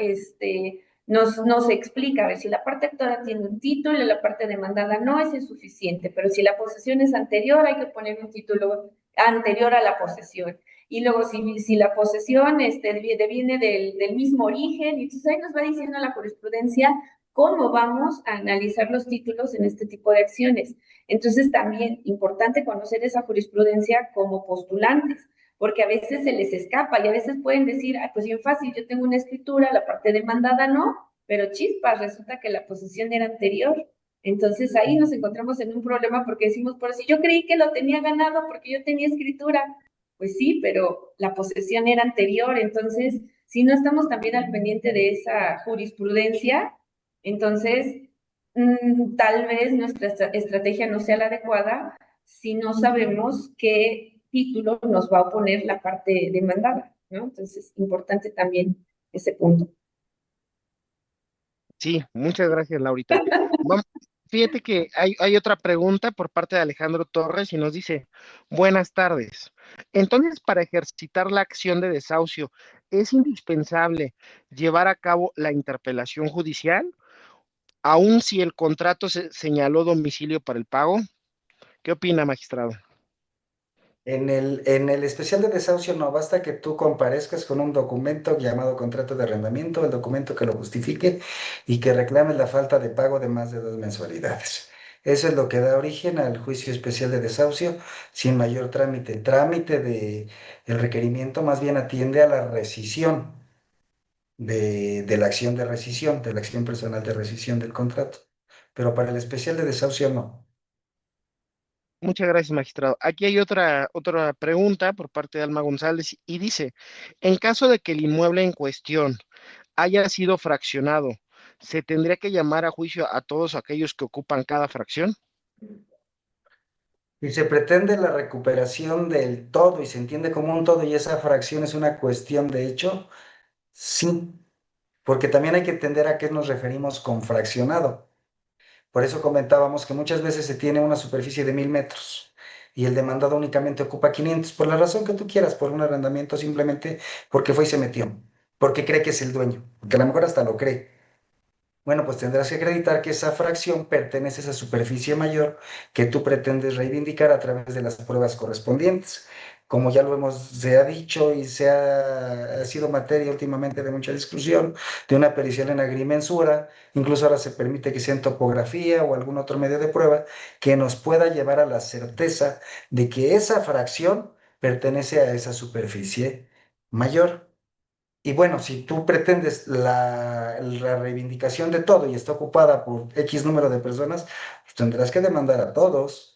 nos explica, a ver, si la parte actora tiene un título y la parte demandada no, es insuficiente, pero si la posesión es anterior, hay que poner un título anterior a la posesión. Y luego, si la posesión viene del mismo origen, y entonces ahí nos va diciendo la jurisprudencia cómo vamos a analizar los títulos en este tipo de acciones. Entonces, también importante conocer esa jurisprudencia como postulantes, porque a veces se les escapa y a veces pueden decir, pues bien fácil, yo tengo una escritura, la parte demandada no, pero chispas, resulta que la posesión era anterior. Entonces ahí nos encontramos en un problema porque decimos, por si yo creí que lo tenía ganado porque yo tenía escritura, pues sí, pero la posesión era anterior, entonces si no estamos también al pendiente de esa jurisprudencia, entonces tal vez nuestra estrategia no sea la adecuada si no sabemos qué título nos va a oponer la parte demandada, ¿no? Entonces, importante también ese punto. Sí, muchas gracias, Laurita. Vam- fíjate que hay otra pregunta por parte de Alejandro Torres y nos dice, buenas tardes. Entonces, para ejercitar la acción de desahucio, ¿es indispensable llevar a cabo la interpelación judicial, aun si el contrato señaló domicilio para el pago? ¿Qué opina, magistrado? En el especial de desahucio no basta que tú comparezcas con un documento llamado contrato de arrendamiento, el documento que lo justifique y que reclames la falta de pago de más de 2 mensualidades. Eso es lo que da origen al juicio especial de desahucio sin mayor trámite. El trámite de el requerimiento más bien atiende a la rescisión de la acción de rescisión, de la acción personal de rescisión del contrato. Pero para el especial de desahucio no. Muchas gracias, magistrado. Aquí hay otra pregunta por parte de Alma González y dice, en caso de que el inmueble en cuestión haya sido fraccionado, ¿se tendría que llamar a juicio a todos aquellos que ocupan cada fracción? Si se pretende la recuperación del todo y se entiende como un todo y esa fracción es una cuestión de hecho, sí, porque también hay que entender a qué nos referimos con fraccionado. Por eso comentábamos que muchas veces se tiene una superficie de 1000 metros y el demandado únicamente ocupa 500, por la razón que tú quieras, por un arrendamiento, simplemente porque fue y se metió, porque cree que es el dueño, porque a lo mejor hasta lo cree. Bueno, pues tendrás que acreditar que esa fracción pertenece a esa superficie mayor que tú pretendes reivindicar a través de las pruebas correspondientes. Como ya lo hemos, se ha dicho y ha sido materia últimamente de mucha discusión, de una pericial en agrimensura, incluso ahora se permite que sea en topografía o algún otro medio de prueba que nos pueda llevar a la certeza de que esa fracción pertenece a esa superficie mayor. Y bueno, si tú pretendes la reivindicación de todo y está ocupada por X número de personas, pues tendrás que demandar a todos.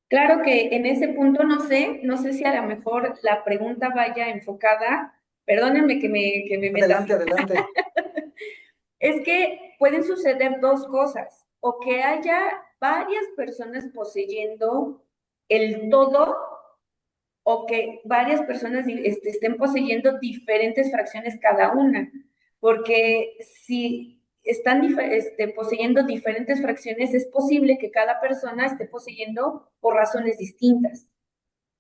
Claro que en ese punto no sé si a lo mejor la pregunta vaya enfocada, perdónenme que me meta Adelante, así. adelante. Es que pueden suceder dos cosas, o que haya varias personas poseyendo el todo, o que varias personas estén poseyendo diferentes fracciones cada una, porque si están poseyendo diferentes fracciones, es posible que cada persona esté poseyendo por razones distintas.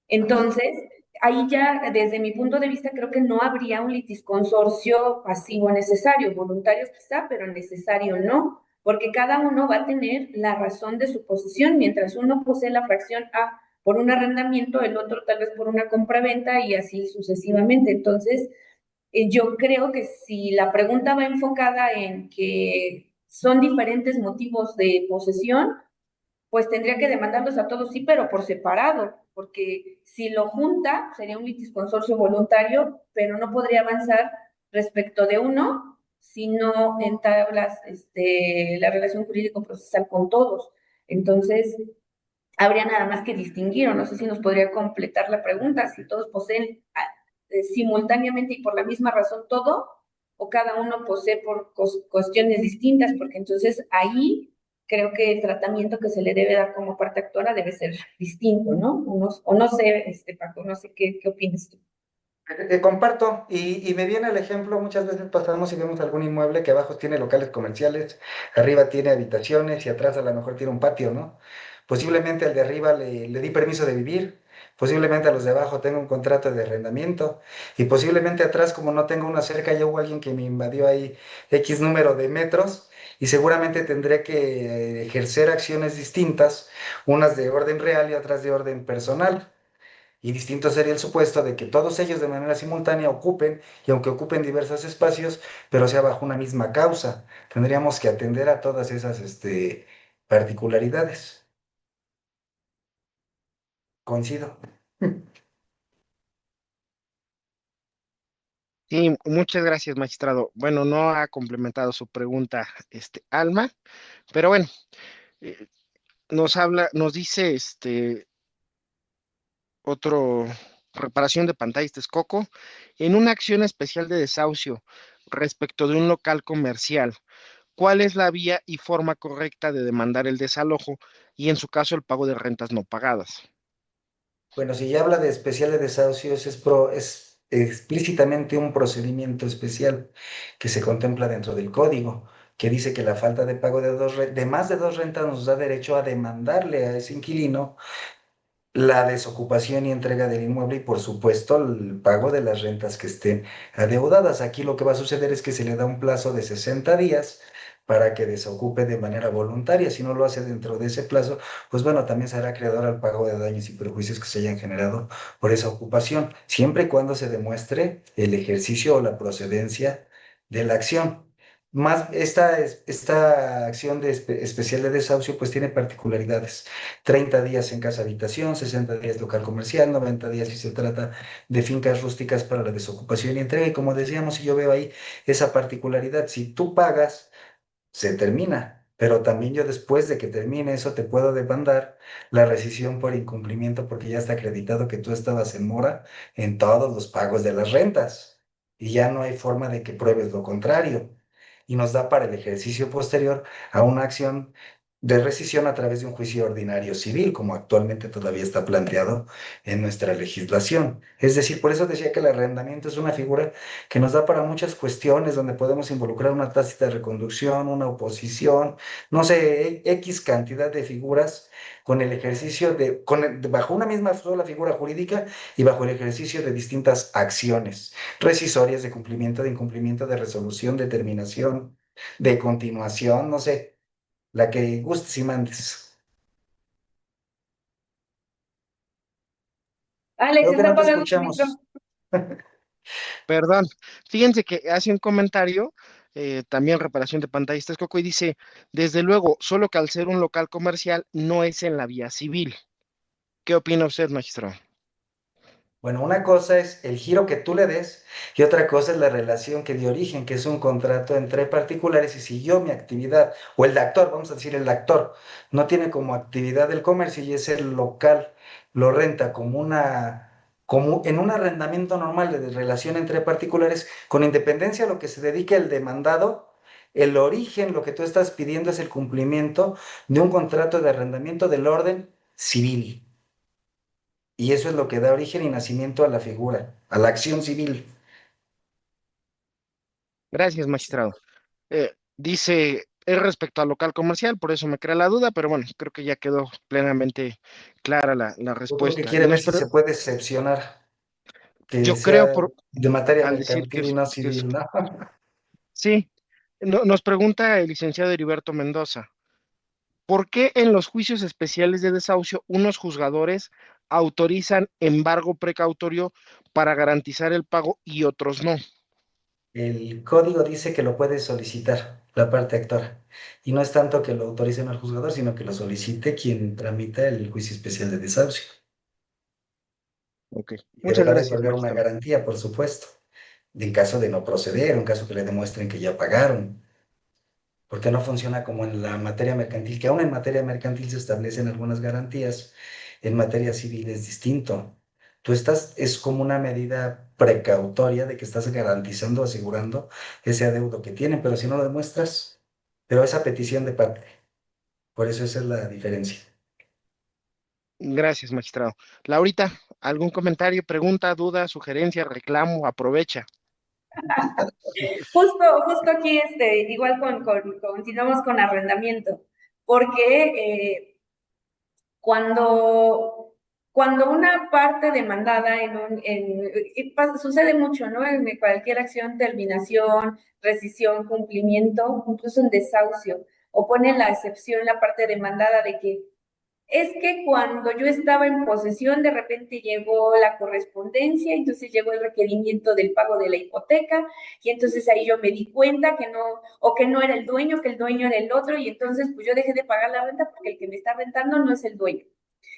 Entonces, ahí ya, desde mi punto de vista, creo que no habría un litisconsorcio pasivo necesario, voluntario quizá, pero necesario no, porque cada uno va a tener la razón de su posesión, mientras uno posee la fracción A por un arrendamiento, el otro tal vez por una compraventa y así sucesivamente. Entonces, yo creo que si la pregunta va enfocada en que son diferentes motivos de posesión, pues tendría que demandarlos a todos, sí, pero por separado, porque si lo junta, sería un litisconsorcio voluntario, pero no podría avanzar respecto de uno si no entablas la relación jurídico-procesal con todos. Entonces, habría nada más que distinguir, o no sé si nos podría completar la pregunta, si todos poseen simultáneamente y por la misma razón todo, o cada uno posee por cuestiones distintas, porque entonces ahí creo que el tratamiento que se le debe dar como parte actora debe ser distinto, ¿no? O no sé, Paco, no sé qué opinas tú. Comparto, y me viene el ejemplo, muchas veces pasamos y vemos algún inmueble que abajo tiene locales comerciales, arriba tiene habitaciones y atrás a lo mejor tiene un patio, ¿no? Posiblemente al de arriba le di permiso de vivir, posiblemente a los de abajo tengo un contrato de arrendamiento y posiblemente atrás como no tengo una cerca ya hubo alguien que me invadió ahí X número de metros y seguramente tendré que ejercer acciones distintas, unas de orden real y otras de orden personal. Y distinto sería el supuesto de que todos ellos de manera simultánea ocupen, y aunque ocupen diversos espacios, pero sea bajo una misma causa. Tendríamos que atender a todas esas particularidades. Coincido. Sí, muchas gracias, magistrado. Bueno, no ha complementado su pregunta, Alma, pero bueno, eh, nos dice otro, reparación de pantalla, es Coco, en una acción especial de desahucio respecto de un local comercial, ¿cuál es la vía y forma correcta de demandar el desalojo y en su caso el pago de rentas no pagadas? Bueno, si ya habla de especial de desahucios, es explícitamente un procedimiento especial que se contempla dentro del código. que dice que la falta de pago de más de dos rentas nos da derecho a demandarle a ese inquilino la desocupación y entrega del inmueble y, por supuesto, el pago de las rentas que estén adeudadas. Aquí lo que va a suceder es que se le da un plazo de 60 días para que desocupe de manera voluntaria. Si no lo hace dentro de ese plazo, pues bueno, también será acreedor al pago de daños y perjuicios que se hayan generado por esa ocupación, siempre y cuando se demuestre el ejercicio o la procedencia de la acción. Más, esta acción especial de desahucio pues tiene particularidades. 30 días en casa habitación, 60 días local comercial, 90 días si se trata de fincas rústicas para la desocupación y entrega. Y como decíamos, si yo veo ahí esa particularidad, si tú pagas, se termina. Pero también yo después de que termine eso te puedo demandar la rescisión por incumplimiento porque ya está acreditado que tú estabas en mora en todos los pagos de las rentas y ya no hay forma de que pruebes lo contrario. Y nos da para el ejercicio posterior a una acción de rescisión a través de un juicio ordinario civil, como actualmente todavía está planteado en nuestra legislación. Es decir, por eso decía que el arrendamiento es una figura que nos da para muchas cuestiones donde podemos involucrar una tácita de reconducción, una oposición, no sé, X cantidad de figuras con el ejercicio bajo una misma sola figura jurídica y bajo el ejercicio de distintas acciones rescisorias de cumplimiento, de incumplimiento, de resolución, de terminación, de continuación, no sé, la que gustes y mandes. Alex, Creo que está no te apagando tu micro. escuchamos. Perdón, fíjense que hace un comentario, también reparación de pantallas Texcoco, y dice, desde luego, solo que al ser un local comercial no es en la vía civil. ¿Qué opina usted, magistrado? Bueno, una cosa es el giro que tú le des y otra cosa es la relación que dio origen, que es un contrato entre particulares y si yo mi actividad, o el actor, vamos a decir el actor, no tiene como actividad el comercio y es el local, lo renta como en un arrendamiento normal de relación entre particulares, con independencia a lo que se dedique el demandado, el origen, lo que tú estás pidiendo es el cumplimiento de un contrato de arrendamiento del orden civil. Y eso es lo que da origen y nacimiento a la figura, a la acción civil. Gracias, magistrado. Dice, es respecto al local comercial, por eso me crea la duda, pero bueno, creo que ya quedó plenamente clara la Yo creo que respuesta. quiere ver si se puede excepcionar, que Yo creo sea por, de materia al decir mercantil y no civil, ¿no? sí, nos pregunta el licenciado Heriberto Mendoza. ¿Por qué en los juicios especiales de desahucio unos juzgadores autorizan embargo precautorio para garantizar el pago y otros no? El código dice que lo puede solicitar la parte actora. Y no es tanto que lo autoricen al juzgador, sino que lo solicite quien tramita el juicio especial de desahucio. Ok, Y que muchas deberá de gracias, otorgar una magistrado. garantía, por supuesto, en caso de no proceder, en caso que le demuestren que ya pagaron. Porque no funciona como en la materia mercantil, que aún en materia mercantil se establecen algunas garantías, en materia civil es distinto. Es como una medida precautoria de que estás garantizando, asegurando ese adeudo que tienen, pero si no lo demuestras, pero esa petición de parte. Por eso esa es la diferencia. Gracias, magistrado. Laurita, ¿algún comentario, pregunta, duda, sugerencia, reclamo? Aprovecha. Justo aquí, igual continuamos con arrendamiento, porque cuando, cuando una parte demandada sucede mucho, ¿no? En cualquier acción, terminación, rescisión, cumplimiento, incluso en desahucio, o pone la excepción la parte demandada de que es que cuando yo estaba en posesión, de repente llegó la correspondencia, entonces llegó el requerimiento del pago de la hipoteca, y entonces ahí yo me di cuenta que no, o que no era el dueño, que el dueño era el otro, y entonces pues yo dejé de pagar la renta porque el que me está rentando no es el dueño.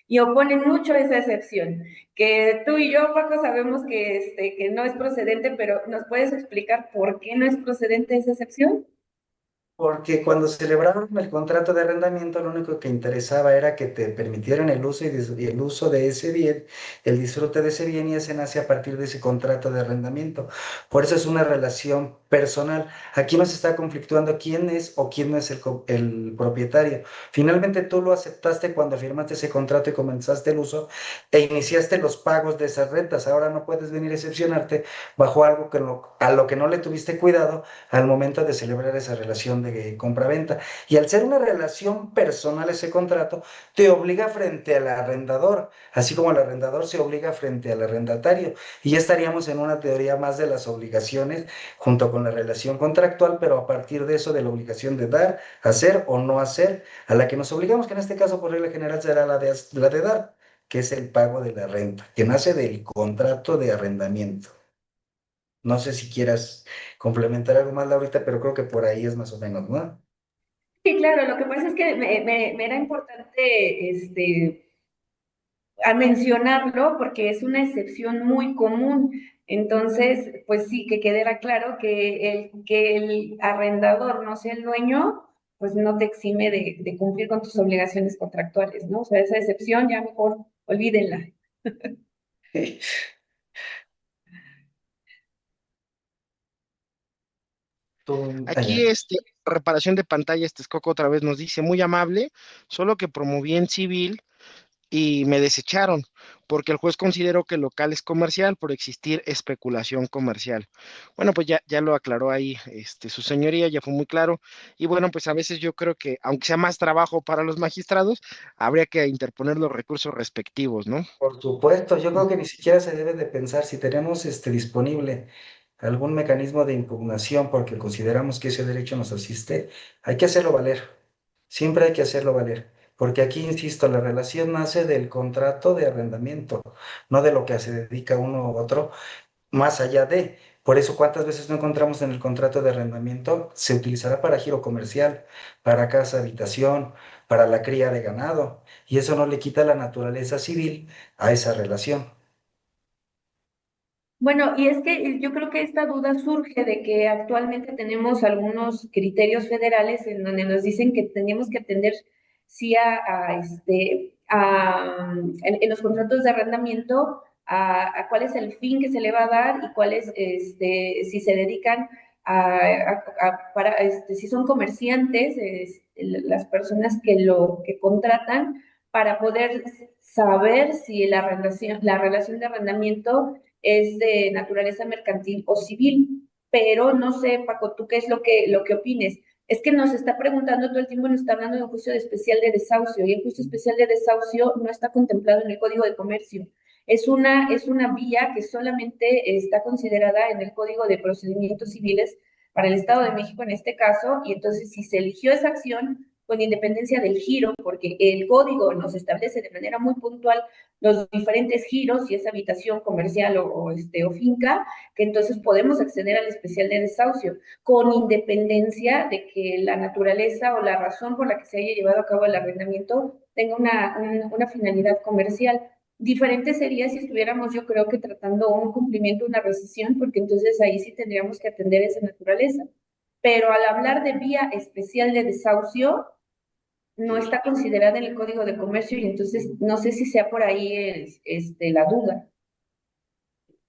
Y oponen mucho esa excepción, que tú y yo, Paco, sabemos que no es procedente, pero ¿nos puedes explicar por qué no es procedente esa excepción? Porque cuando celebraron el contrato de arrendamiento, lo único que interesaba era que te permitieran el uso y el uso de ese bien, el disfrute de ese bien, y ese nace a partir de ese contrato de arrendamiento. Por eso es una relación personal. Aquí nos está conflictuando quién es o quién no es el propietario. Finalmente tú lo aceptaste cuando firmaste ese contrato y comenzaste el uso e iniciaste los pagos de esas rentas. Ahora no puedes venir a excepcionarte bajo algo a lo que no le tuviste cuidado al momento de celebrar esa relación de compra-venta. Y al ser una relación personal ese contrato, te obliga frente al arrendador, así como el arrendador se obliga frente al arrendatario. Y ya estaríamos en una teoría más de las obligaciones junto con la relación contractual, pero a partir de eso, de la obligación de dar, hacer o no hacer, a la que nos obligamos, que en este caso por regla general será la de dar, que es el pago de la renta, que nace del contrato de arrendamiento. No sé si quieras complementar algo más, Laurita, pero creo que por ahí es más o menos, ¿no? Sí, claro, lo que pasa es que me era importante a mencionarlo porque es una excepción muy común. Entonces, pues sí, que quedara claro que el arrendador no sea el dueño, pues no te exime de cumplir con tus obligaciones contractuales, ¿no? O sea, esa excepción ya mejor olvídenla. Tú, Aquí, allá. reparación de pantallas, Texcoco otra vez nos dice, muy amable, solo que promoví en civil y me desecharon, porque el juez consideró que el local es comercial por existir especulación comercial. Bueno, pues ya lo aclaró ahí, su señoría, ya fue muy claro. Y bueno, pues a veces yo creo que, aunque sea más trabajo para los magistrados, habría que interponer los recursos respectivos, ¿no? Por supuesto, yo creo que ni siquiera se debe de pensar si tenemos disponible algún mecanismo de impugnación porque consideramos que ese derecho nos asiste, hay que hacerlo valer. Siempre hay que hacerlo valer. Porque aquí, insisto, la relación nace del contrato de arrendamiento, no de lo que se dedica uno u otro, más allá de. Por eso, ¿cuántas veces no encontramos en el contrato de arrendamiento? Se utilizará para giro comercial, para casa habitación, para la cría de ganado, y eso no le quita la naturaleza civil a esa relación. Bueno, y es que yo creo que esta duda surge de que actualmente tenemos algunos criterios federales en donde nos dicen que tenemos que atender sí en los contratos de arrendamiento a cuál es el fin que se le va a dar y cuál es si se dedican para si son comerciantes, las personas que contratan para poder saber si la relación de arrendamiento es de naturaleza mercantil o civil, pero no sé, Paco, ¿tú qué es lo que opines? Es que nos está preguntando todo el tiempo, nos está hablando de un juicio especial de desahucio, y el juicio especial de desahucio no está contemplado en el Código de Comercio. Es una vía que solamente está considerada en el Código de Procedimientos Civiles para el Estado de México en este caso, y entonces si se eligió esa acción con independencia del giro, porque el código nos establece de manera muy puntual los diferentes giros, si es habitación comercial o finca, que entonces podemos acceder al especial de desahucio, con independencia de que la naturaleza o la razón por la que se haya llevado a cabo el arrendamiento tenga una finalidad comercial. Diferente sería si estuviéramos, yo creo que tratando un cumplimiento, una rescisión, porque entonces ahí sí tendríamos que atender esa naturaleza. Pero al hablar de vía especial de desahucio, no está considerada en el Código de Comercio y entonces no sé si sea por ahí la duda.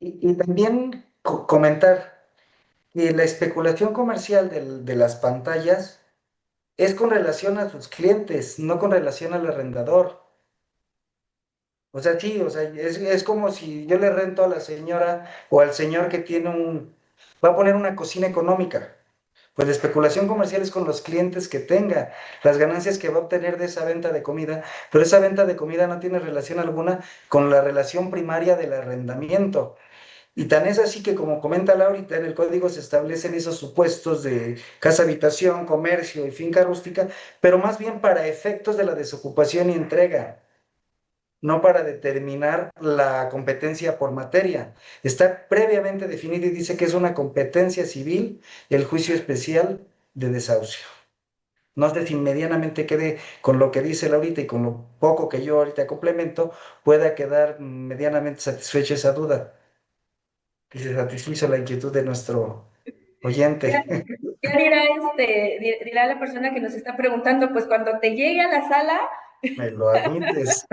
Y también comentar que la especulación comercial de las pantallas es con relación a sus clientes, no con relación al arrendador. O sea, sí, o sea, es como si yo le rento a la señora o al señor que va a poner una cocina económica. Pues la especulación comercial es con los clientes que tenga, las ganancias que va a obtener de esa venta de comida, pero esa venta de comida no tiene relación alguna con la relación primaria del arrendamiento. Y tan es así que, como comenta Laurita, en el código se establecen esos supuestos de casa habitación, comercio y finca rústica, pero más bien para efectos de la desocupación y entrega, no para determinar la competencia por materia. Está previamente definido y dice que es una competencia civil el juicio especial de desahucio. No sé si medianamente quede con lo que dice Laurita y con lo poco que yo ahorita complemento, pueda quedar medianamente satisfecha esa duda, que se satisfizo la inquietud de nuestro Ya, oyente. ya dirá, dirá la persona que nos está preguntando, pues cuando te llegue a la sala, Me lo admites.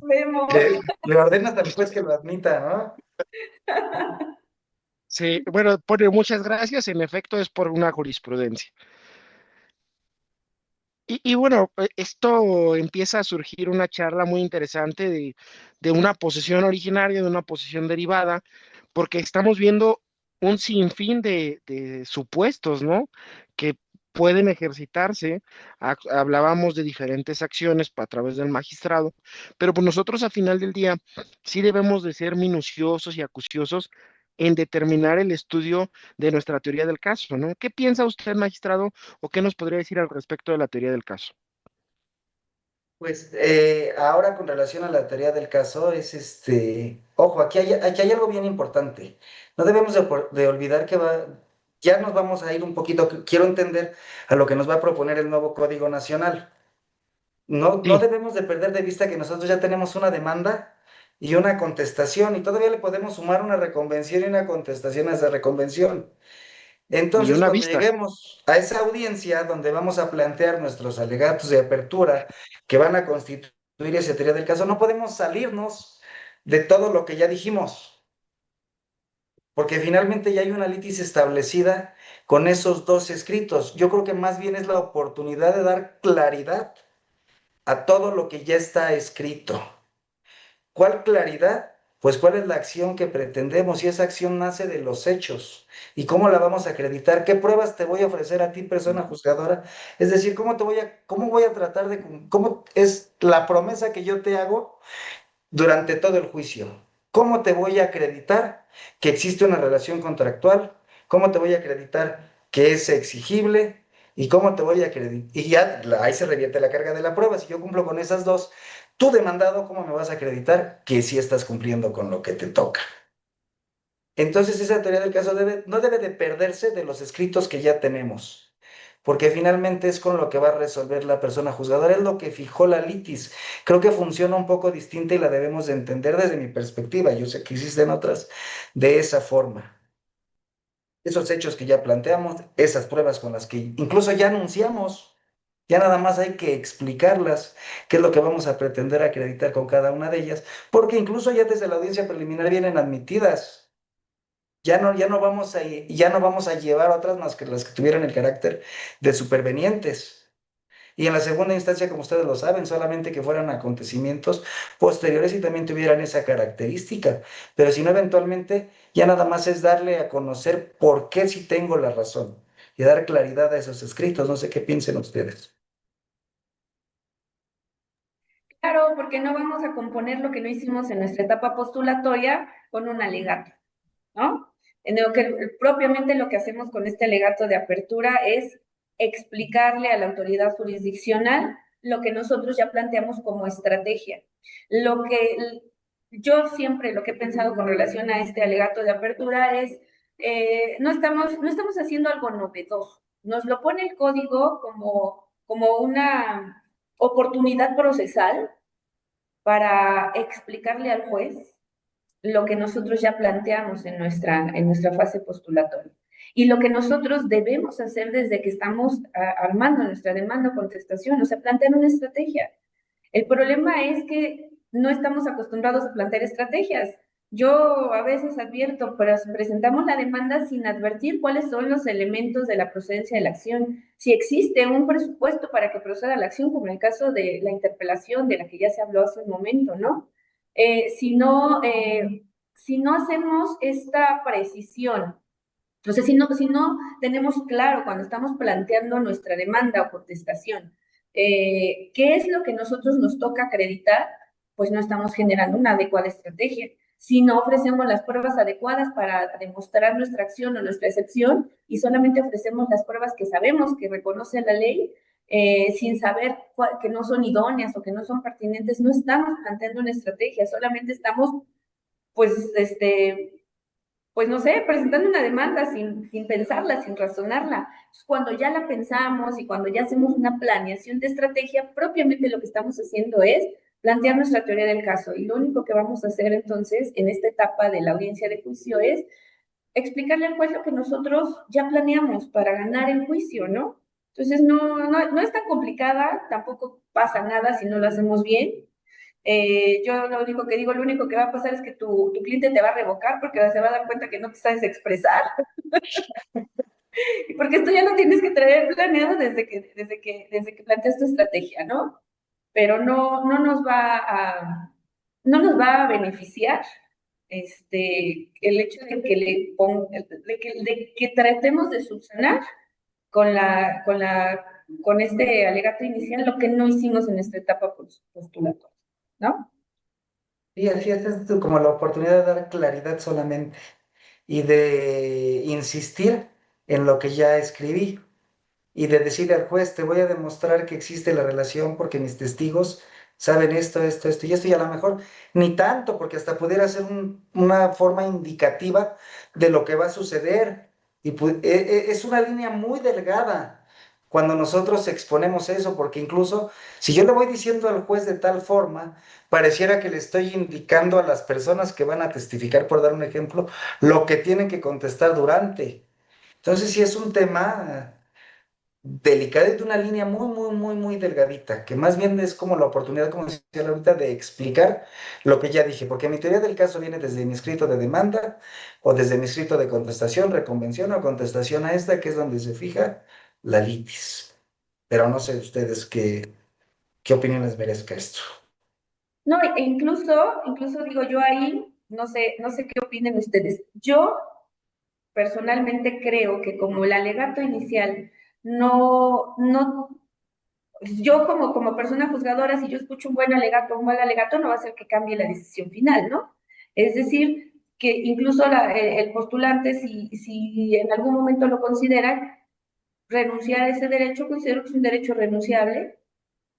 vemos. Le ordenas al juez que lo admita, ¿no? Sí, bueno, pone muchas gracias, en efecto es por una jurisprudencia. Y bueno, esto empieza a surgir una charla muy interesante de una posesión originaria, de una posesión derivada, porque estamos viendo un sinfín de supuestos, ¿no? Que pueden ejercitarse. Hablábamos de diferentes acciones a través del magistrado, pero pues nosotros al final del día sí debemos de ser minuciosos y acuciosos en determinar el estudio de nuestra teoría del caso, ¿no? ¿Qué piensa usted, magistrado, o qué nos podría decir al respecto de la teoría del caso? Pues ahora con relación a la teoría del caso es ojo, aquí hay algo bien importante. No debemos de olvidar que ya nos vamos a ir un poquito, quiero entender a lo que nos va a proponer el nuevo Código Nacional. No Sí, debemos de perder de vista que nosotros ya tenemos una demanda y una contestación y todavía le podemos sumar una reconvención y una contestación a esa reconvención. y Entonces, una cuando vista. lleguemos a esa audiencia donde vamos a plantear nuestros alegatos de apertura que van a constituir esa teoría del caso, no podemos salirnos de todo lo que ya dijimos, porque finalmente ya hay una litis establecida con esos dos escritos. Yo creo que más bien es la oportunidad de dar claridad a todo lo que ya está escrito. ¿Cuál claridad? Pues cuál es la acción que pretendemos y esa acción nace de los hechos. ¿Y cómo la vamos a acreditar? ¿Qué pruebas te voy a ofrecer a ti, persona juzgadora? Es decir, cómo voy a tratar cómo es la promesa que yo te hago durante todo el juicio? ¿Cómo te voy a acreditar que existe una relación contractual? ¿Cómo te voy a acreditar que es exigible? ¿Y cómo te voy a acreditar? Y ya ahí se revierte la carga de la prueba. Si yo cumplo con esas dos, tú demandado, ¿cómo me vas a acreditar que sí estás cumpliendo con lo que te toca? Entonces esa teoría del caso no debe de perderse de los escritos que ya tenemos, porque finalmente es con lo que va a resolver la persona juzgadora, es lo que fijó la litis. Creo que funciona un poco distinta y la debemos de entender desde mi perspectiva. Yo sé que existen otras de esa forma. Esos hechos que ya planteamos, esas pruebas con las que incluso ya anunciamos, ya nada más hay que explicarlas, qué es lo que vamos a pretender acreditar con cada una de ellas, porque incluso ya desde la audiencia preliminar vienen admitidas. Ya no vamos a llevar otras más que las que tuvieran el carácter de supervenientes. Y en la segunda instancia, como ustedes lo saben, solamente que fueran acontecimientos posteriores y también tuvieran esa característica. Pero si no, eventualmente ya nada más es darle a conocer por qué sí tengo la razón y dar claridad a esos escritos. No sé qué piensen ustedes. Claro, porque no vamos a componer lo que no hicimos en nuestra etapa postulatoria con un alegato, ¿no? En lo que propiamente lo que hacemos con este alegato de apertura es explicarle a la autoridad jurisdiccional lo que nosotros ya planteamos como estrategia. Lo que yo siempre lo que he pensado con relación a este alegato de apertura es no estamos haciendo algo novedoso. Nos lo pone el código como una oportunidad procesal para explicarle al juez lo que nosotros ya planteamos en nuestra fase postulatoria. Y lo que nosotros debemos hacer desde que estamos armando nuestra demanda o contestación, o sea, plantear una estrategia. El problema es que no estamos acostumbrados a plantear estrategias. Yo a veces advierto, pero presentamos la demanda sin advertir cuáles son los elementos de la procedencia de la acción. Si existe un presupuesto para que proceda la acción, como en el caso de la interpelación de la que ya se habló hace un momento, ¿no? Eh, si no, eh, si no hacemos esta precisión, o sea, si no tenemos claro cuando estamos planteando nuestra demanda o contestación, qué es lo que nosotros nos toca acreditar, pues no estamos generando una adecuada estrategia. Si no ofrecemos las pruebas adecuadas para demostrar nuestra acción o nuestra excepción y solamente ofrecemos las pruebas que sabemos que reconoce la ley, sin saber que no son idóneas o que no son pertinentes, no estamos planteando una estrategia, solamente estamos, pues, pues no sé, presentando una demanda sin pensarla, sin razonarla. Entonces, cuando ya la pensamos y cuando ya hacemos una planeación de estrategia, propiamente lo que estamos haciendo es plantear nuestra teoría del caso. Y lo único que vamos a hacer entonces en esta etapa de la audiencia de juicio es explicarle al juez lo que nosotros ya planeamos para ganar el juicio, ¿no? Entonces, no es tan complicada, tampoco pasa nada si no lo hacemos bien. Yo lo único que digo, lo único que va a pasar es que tu cliente te va a revocar porque se va a dar cuenta que no te sabes expresar, porque esto ya lo tienes que traer planeado desde que planteas tu estrategia, ¿no? Pero no nos va a beneficiar el hecho de que de que tratemos de subsanar con este alegato inicial lo que no hicimos en esta etapa postulatoria, ¿no? Y así es como la oportunidad de dar claridad solamente y de insistir en lo que ya escribí y de decirle al juez, te voy a demostrar que existe la relación porque mis testigos saben esto, esto, esto y esto, y a lo mejor ni tanto, porque hasta pudiera ser una forma indicativa de lo que va a suceder. Y es una línea muy delgada cuando nosotros exponemos eso, porque incluso si yo le voy diciendo al juez de tal forma, pareciera que le estoy indicando a las personas que van a testificar, por dar un ejemplo, lo que tienen que contestar durante. Entonces, sí es un tema delicada y de una línea muy, muy, muy, muy delgadita, que más bien es como la oportunidad, como decía ahorita, de explicar lo que ya dije, porque mi teoría del caso viene desde mi escrito de demanda o desde mi escrito de contestación, reconvención o contestación a esta, que es donde se fija la litis. Pero no sé ustedes qué opiniones merezca esto. No, incluso digo yo ahí, no sé qué opinen ustedes. Yo personalmente creo que como el alegato inicial no, yo como persona juzgadora, si yo escucho un buen alegato o un mal alegato, no va a ser que cambie la decisión final, ¿no? Es decir, que incluso el postulante, si en algún momento lo considera, renunciar a ese derecho, considero que es un derecho renunciable,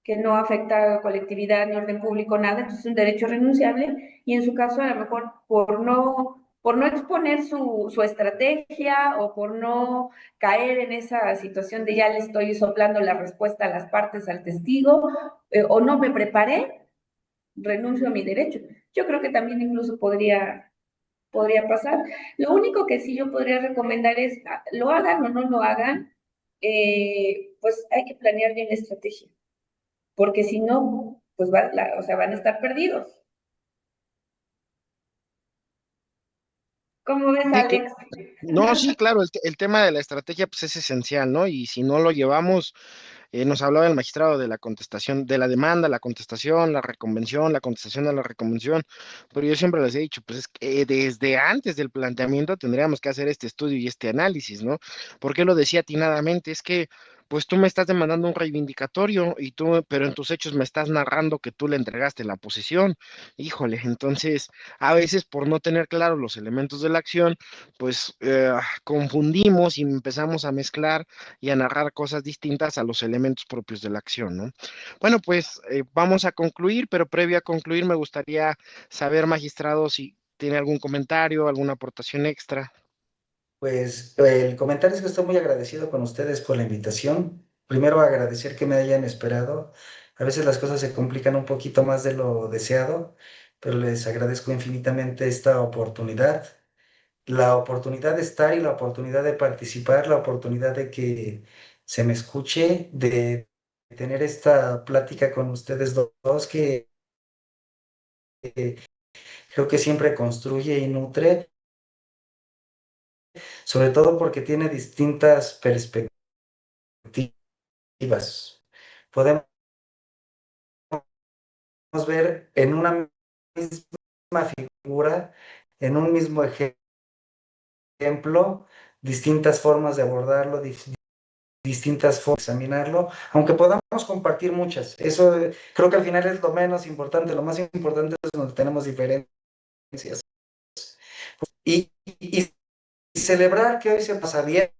que no afecta a colectividad ni orden público, nada, entonces es un derecho renunciable, y en su caso a lo mejor por no exponer su estrategia o por no caer en esa situación de ya le estoy soplando la respuesta a las partes, al testigo, o no me preparé, renuncio a mi derecho. Yo creo que también incluso podría pasar. Lo único que sí yo podría recomendar es, lo hagan o no lo hagan, pues hay que planear bien la estrategia, porque si no, pues o sea, van a estar perdidos. ¿Cómo ves, Sí, Alex? no, sí, claro, el tema de la estrategia pues es esencial, ¿no? Y si no lo llevamos, nos hablaba el magistrado de la contestación, de la demanda, la contestación, la reconvención, la contestación de la reconvención, pero yo siempre les he dicho, pues es que desde antes del planteamiento tendríamos que hacer este estudio y este análisis, ¿no? ¿Por qué lo decía atinadamente? Es que, pues tú me estás demandando un reivindicatorio y tú, pero en tus hechos me estás narrando que tú le entregaste la posesión. Híjole, entonces, a veces por no tener claros los elementos de la acción, pues confundimos y empezamos a mezclar y a narrar cosas distintas a los elementos propios de la acción, ¿no? Bueno, pues vamos a concluir, pero previo a concluir me gustaría saber, magistrado, si tiene algún comentario, alguna aportación extra. Pues el comentario es que estoy muy agradecido con ustedes por la invitación. Primero agradecer que me hayan esperado. A veces las cosas se complican un poquito más de lo deseado, pero les agradezco infinitamente esta oportunidad. La oportunidad de estar y la oportunidad de participar, la oportunidad de que se me escuche, de tener esta plática con ustedes dos, que creo que siempre construye y nutre, sobre todo porque tiene distintas perspectivas. Podemos ver en una misma figura, en un mismo ejemplo, distintas formas de abordarlo, distintas formas de examinarlo, aunque podamos compartir muchas. Eso creo que al final es lo menos importante. Lo más importante es donde tenemos diferencias. Y celebrar que hoy se pasa abiertos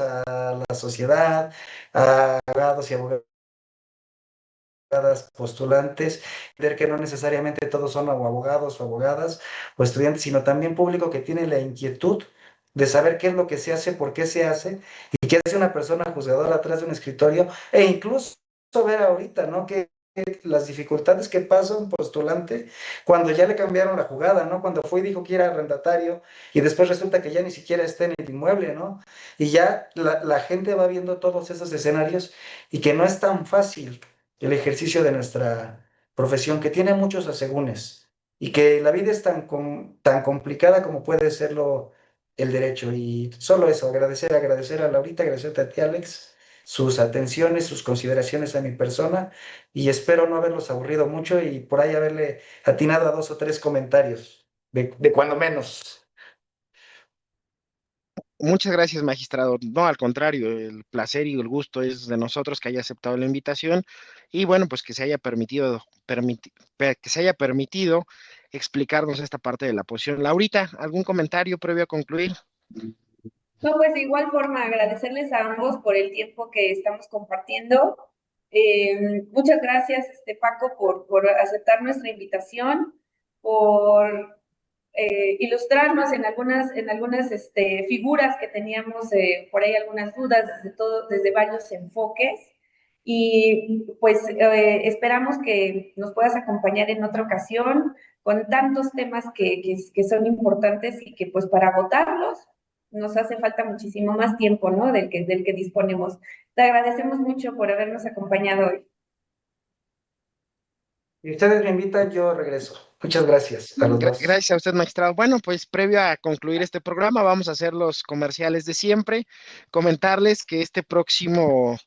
a la sociedad, a abogados y abogadas postulantes, ver que no necesariamente todos son o abogados o abogadas o estudiantes, sino también público que tiene la inquietud de saber qué es lo que se hace, por qué se hace y qué hace una persona juzgadora atrás de un escritorio e incluso ver ahorita, ¿no? Que las dificultades que pasa un postulante cuando ya le cambiaron la jugada, ¿no? Cuando fue y dijo que era arrendatario y después resulta que ya ni siquiera está en el inmueble, ¿no? Y ya la gente va viendo todos esos escenarios y que no es tan fácil el ejercicio profesión que tiene muchos asegúnes y que la vida es tan complicada como puede serlo el derecho. Y solo eso, agradecer a Laurita, agradecerte a ti, Alex, sus atenciones, sus consideraciones a mi persona, y espero no haberlos aburrido mucho y por ahí haberle atinado a 2 o 3 comentarios, de cuando menos. Muchas gracias, magistrado. No, al contrario, el placer y el gusto es de nosotros que haya aceptado la invitación y bueno, pues que se haya que se haya permitido explicarnos esta parte de la posición. Laurita, ¿algún comentario previo a concluir? No, pues de igual forma agradecerles a ambos por el tiempo que estamos compartiendo. Muchas gracias, Paco, por aceptar nuestra invitación, por ilustrarnos en algunas figuras que teníamos por ahí algunas dudas desde varios enfoques. Y pues esperamos que nos puedas acompañar en otra ocasión con tantos temas que son importantes y que pues para agotarlos nos hace falta muchísimo más tiempo, ¿no? Del que disponemos. Te agradecemos mucho por habernos acompañado hoy. Si ustedes me invitan, yo regreso. Muchas gracias a los dos. Gracias a usted, magistrado. Bueno, pues previo a concluir este programa, vamos a hacer los comerciales de siempre. Comentarles que este próximo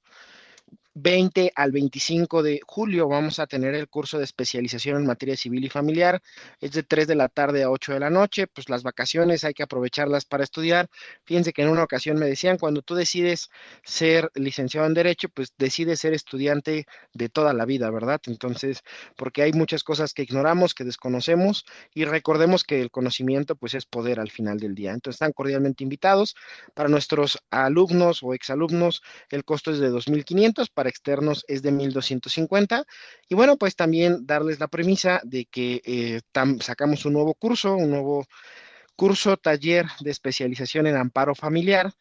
20 al 25 de julio vamos a tener el curso de especialización en materia civil y familiar. Es de 3 de la tarde a 8 de la noche. Pues las vacaciones hay que aprovecharlas para estudiar. Fíjense que en una ocasión me decían, cuando tú decides ser licenciado en Derecho, pues decides ser estudiante de toda la vida, ¿verdad? Entonces, porque hay muchas cosas que ignoramos, que desconocemos y recordemos que el conocimiento pues es poder al final del día. Entonces, están cordialmente invitados. Para nuestros alumnos o exalumnos, el costo es de 2,500, para externos es de 1,250. Y bueno, pues también darles la premisa de que sacamos un nuevo curso, taller de especialización en amparo familiar,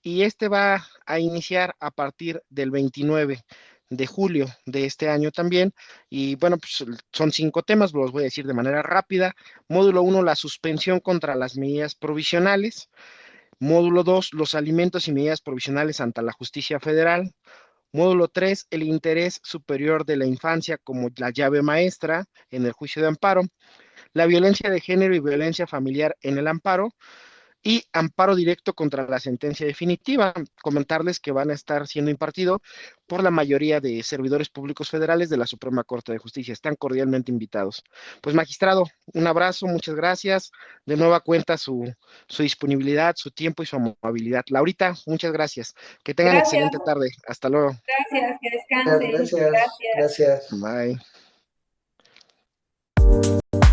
y este va a iniciar a partir del 29 de julio de este año también. Y bueno, pues son 5 temas, los voy a decir de manera rápida. Módulo 1, la suspensión contra las medidas provisionales. Módulo 2, los alimentos y medidas provisionales ante la justicia federal. Módulo 3, el interés superior de la infancia como la llave maestra en el juicio de amparo. La violencia de género y violencia familiar en el amparo. Y amparo directo contra la sentencia definitiva. Comentarles que van a estar siendo impartido por la mayoría de servidores públicos federales de la Suprema Corte de Justicia. Están cordialmente invitados. Pues, magistrado, un abrazo, muchas gracias. De nueva cuenta su disponibilidad, su tiempo y su amabilidad. Laurita, muchas gracias. Que tengan Gracias, excelente tarde. Hasta luego. gracias, que descansen. Gracias, Gracias. gracias. Bye.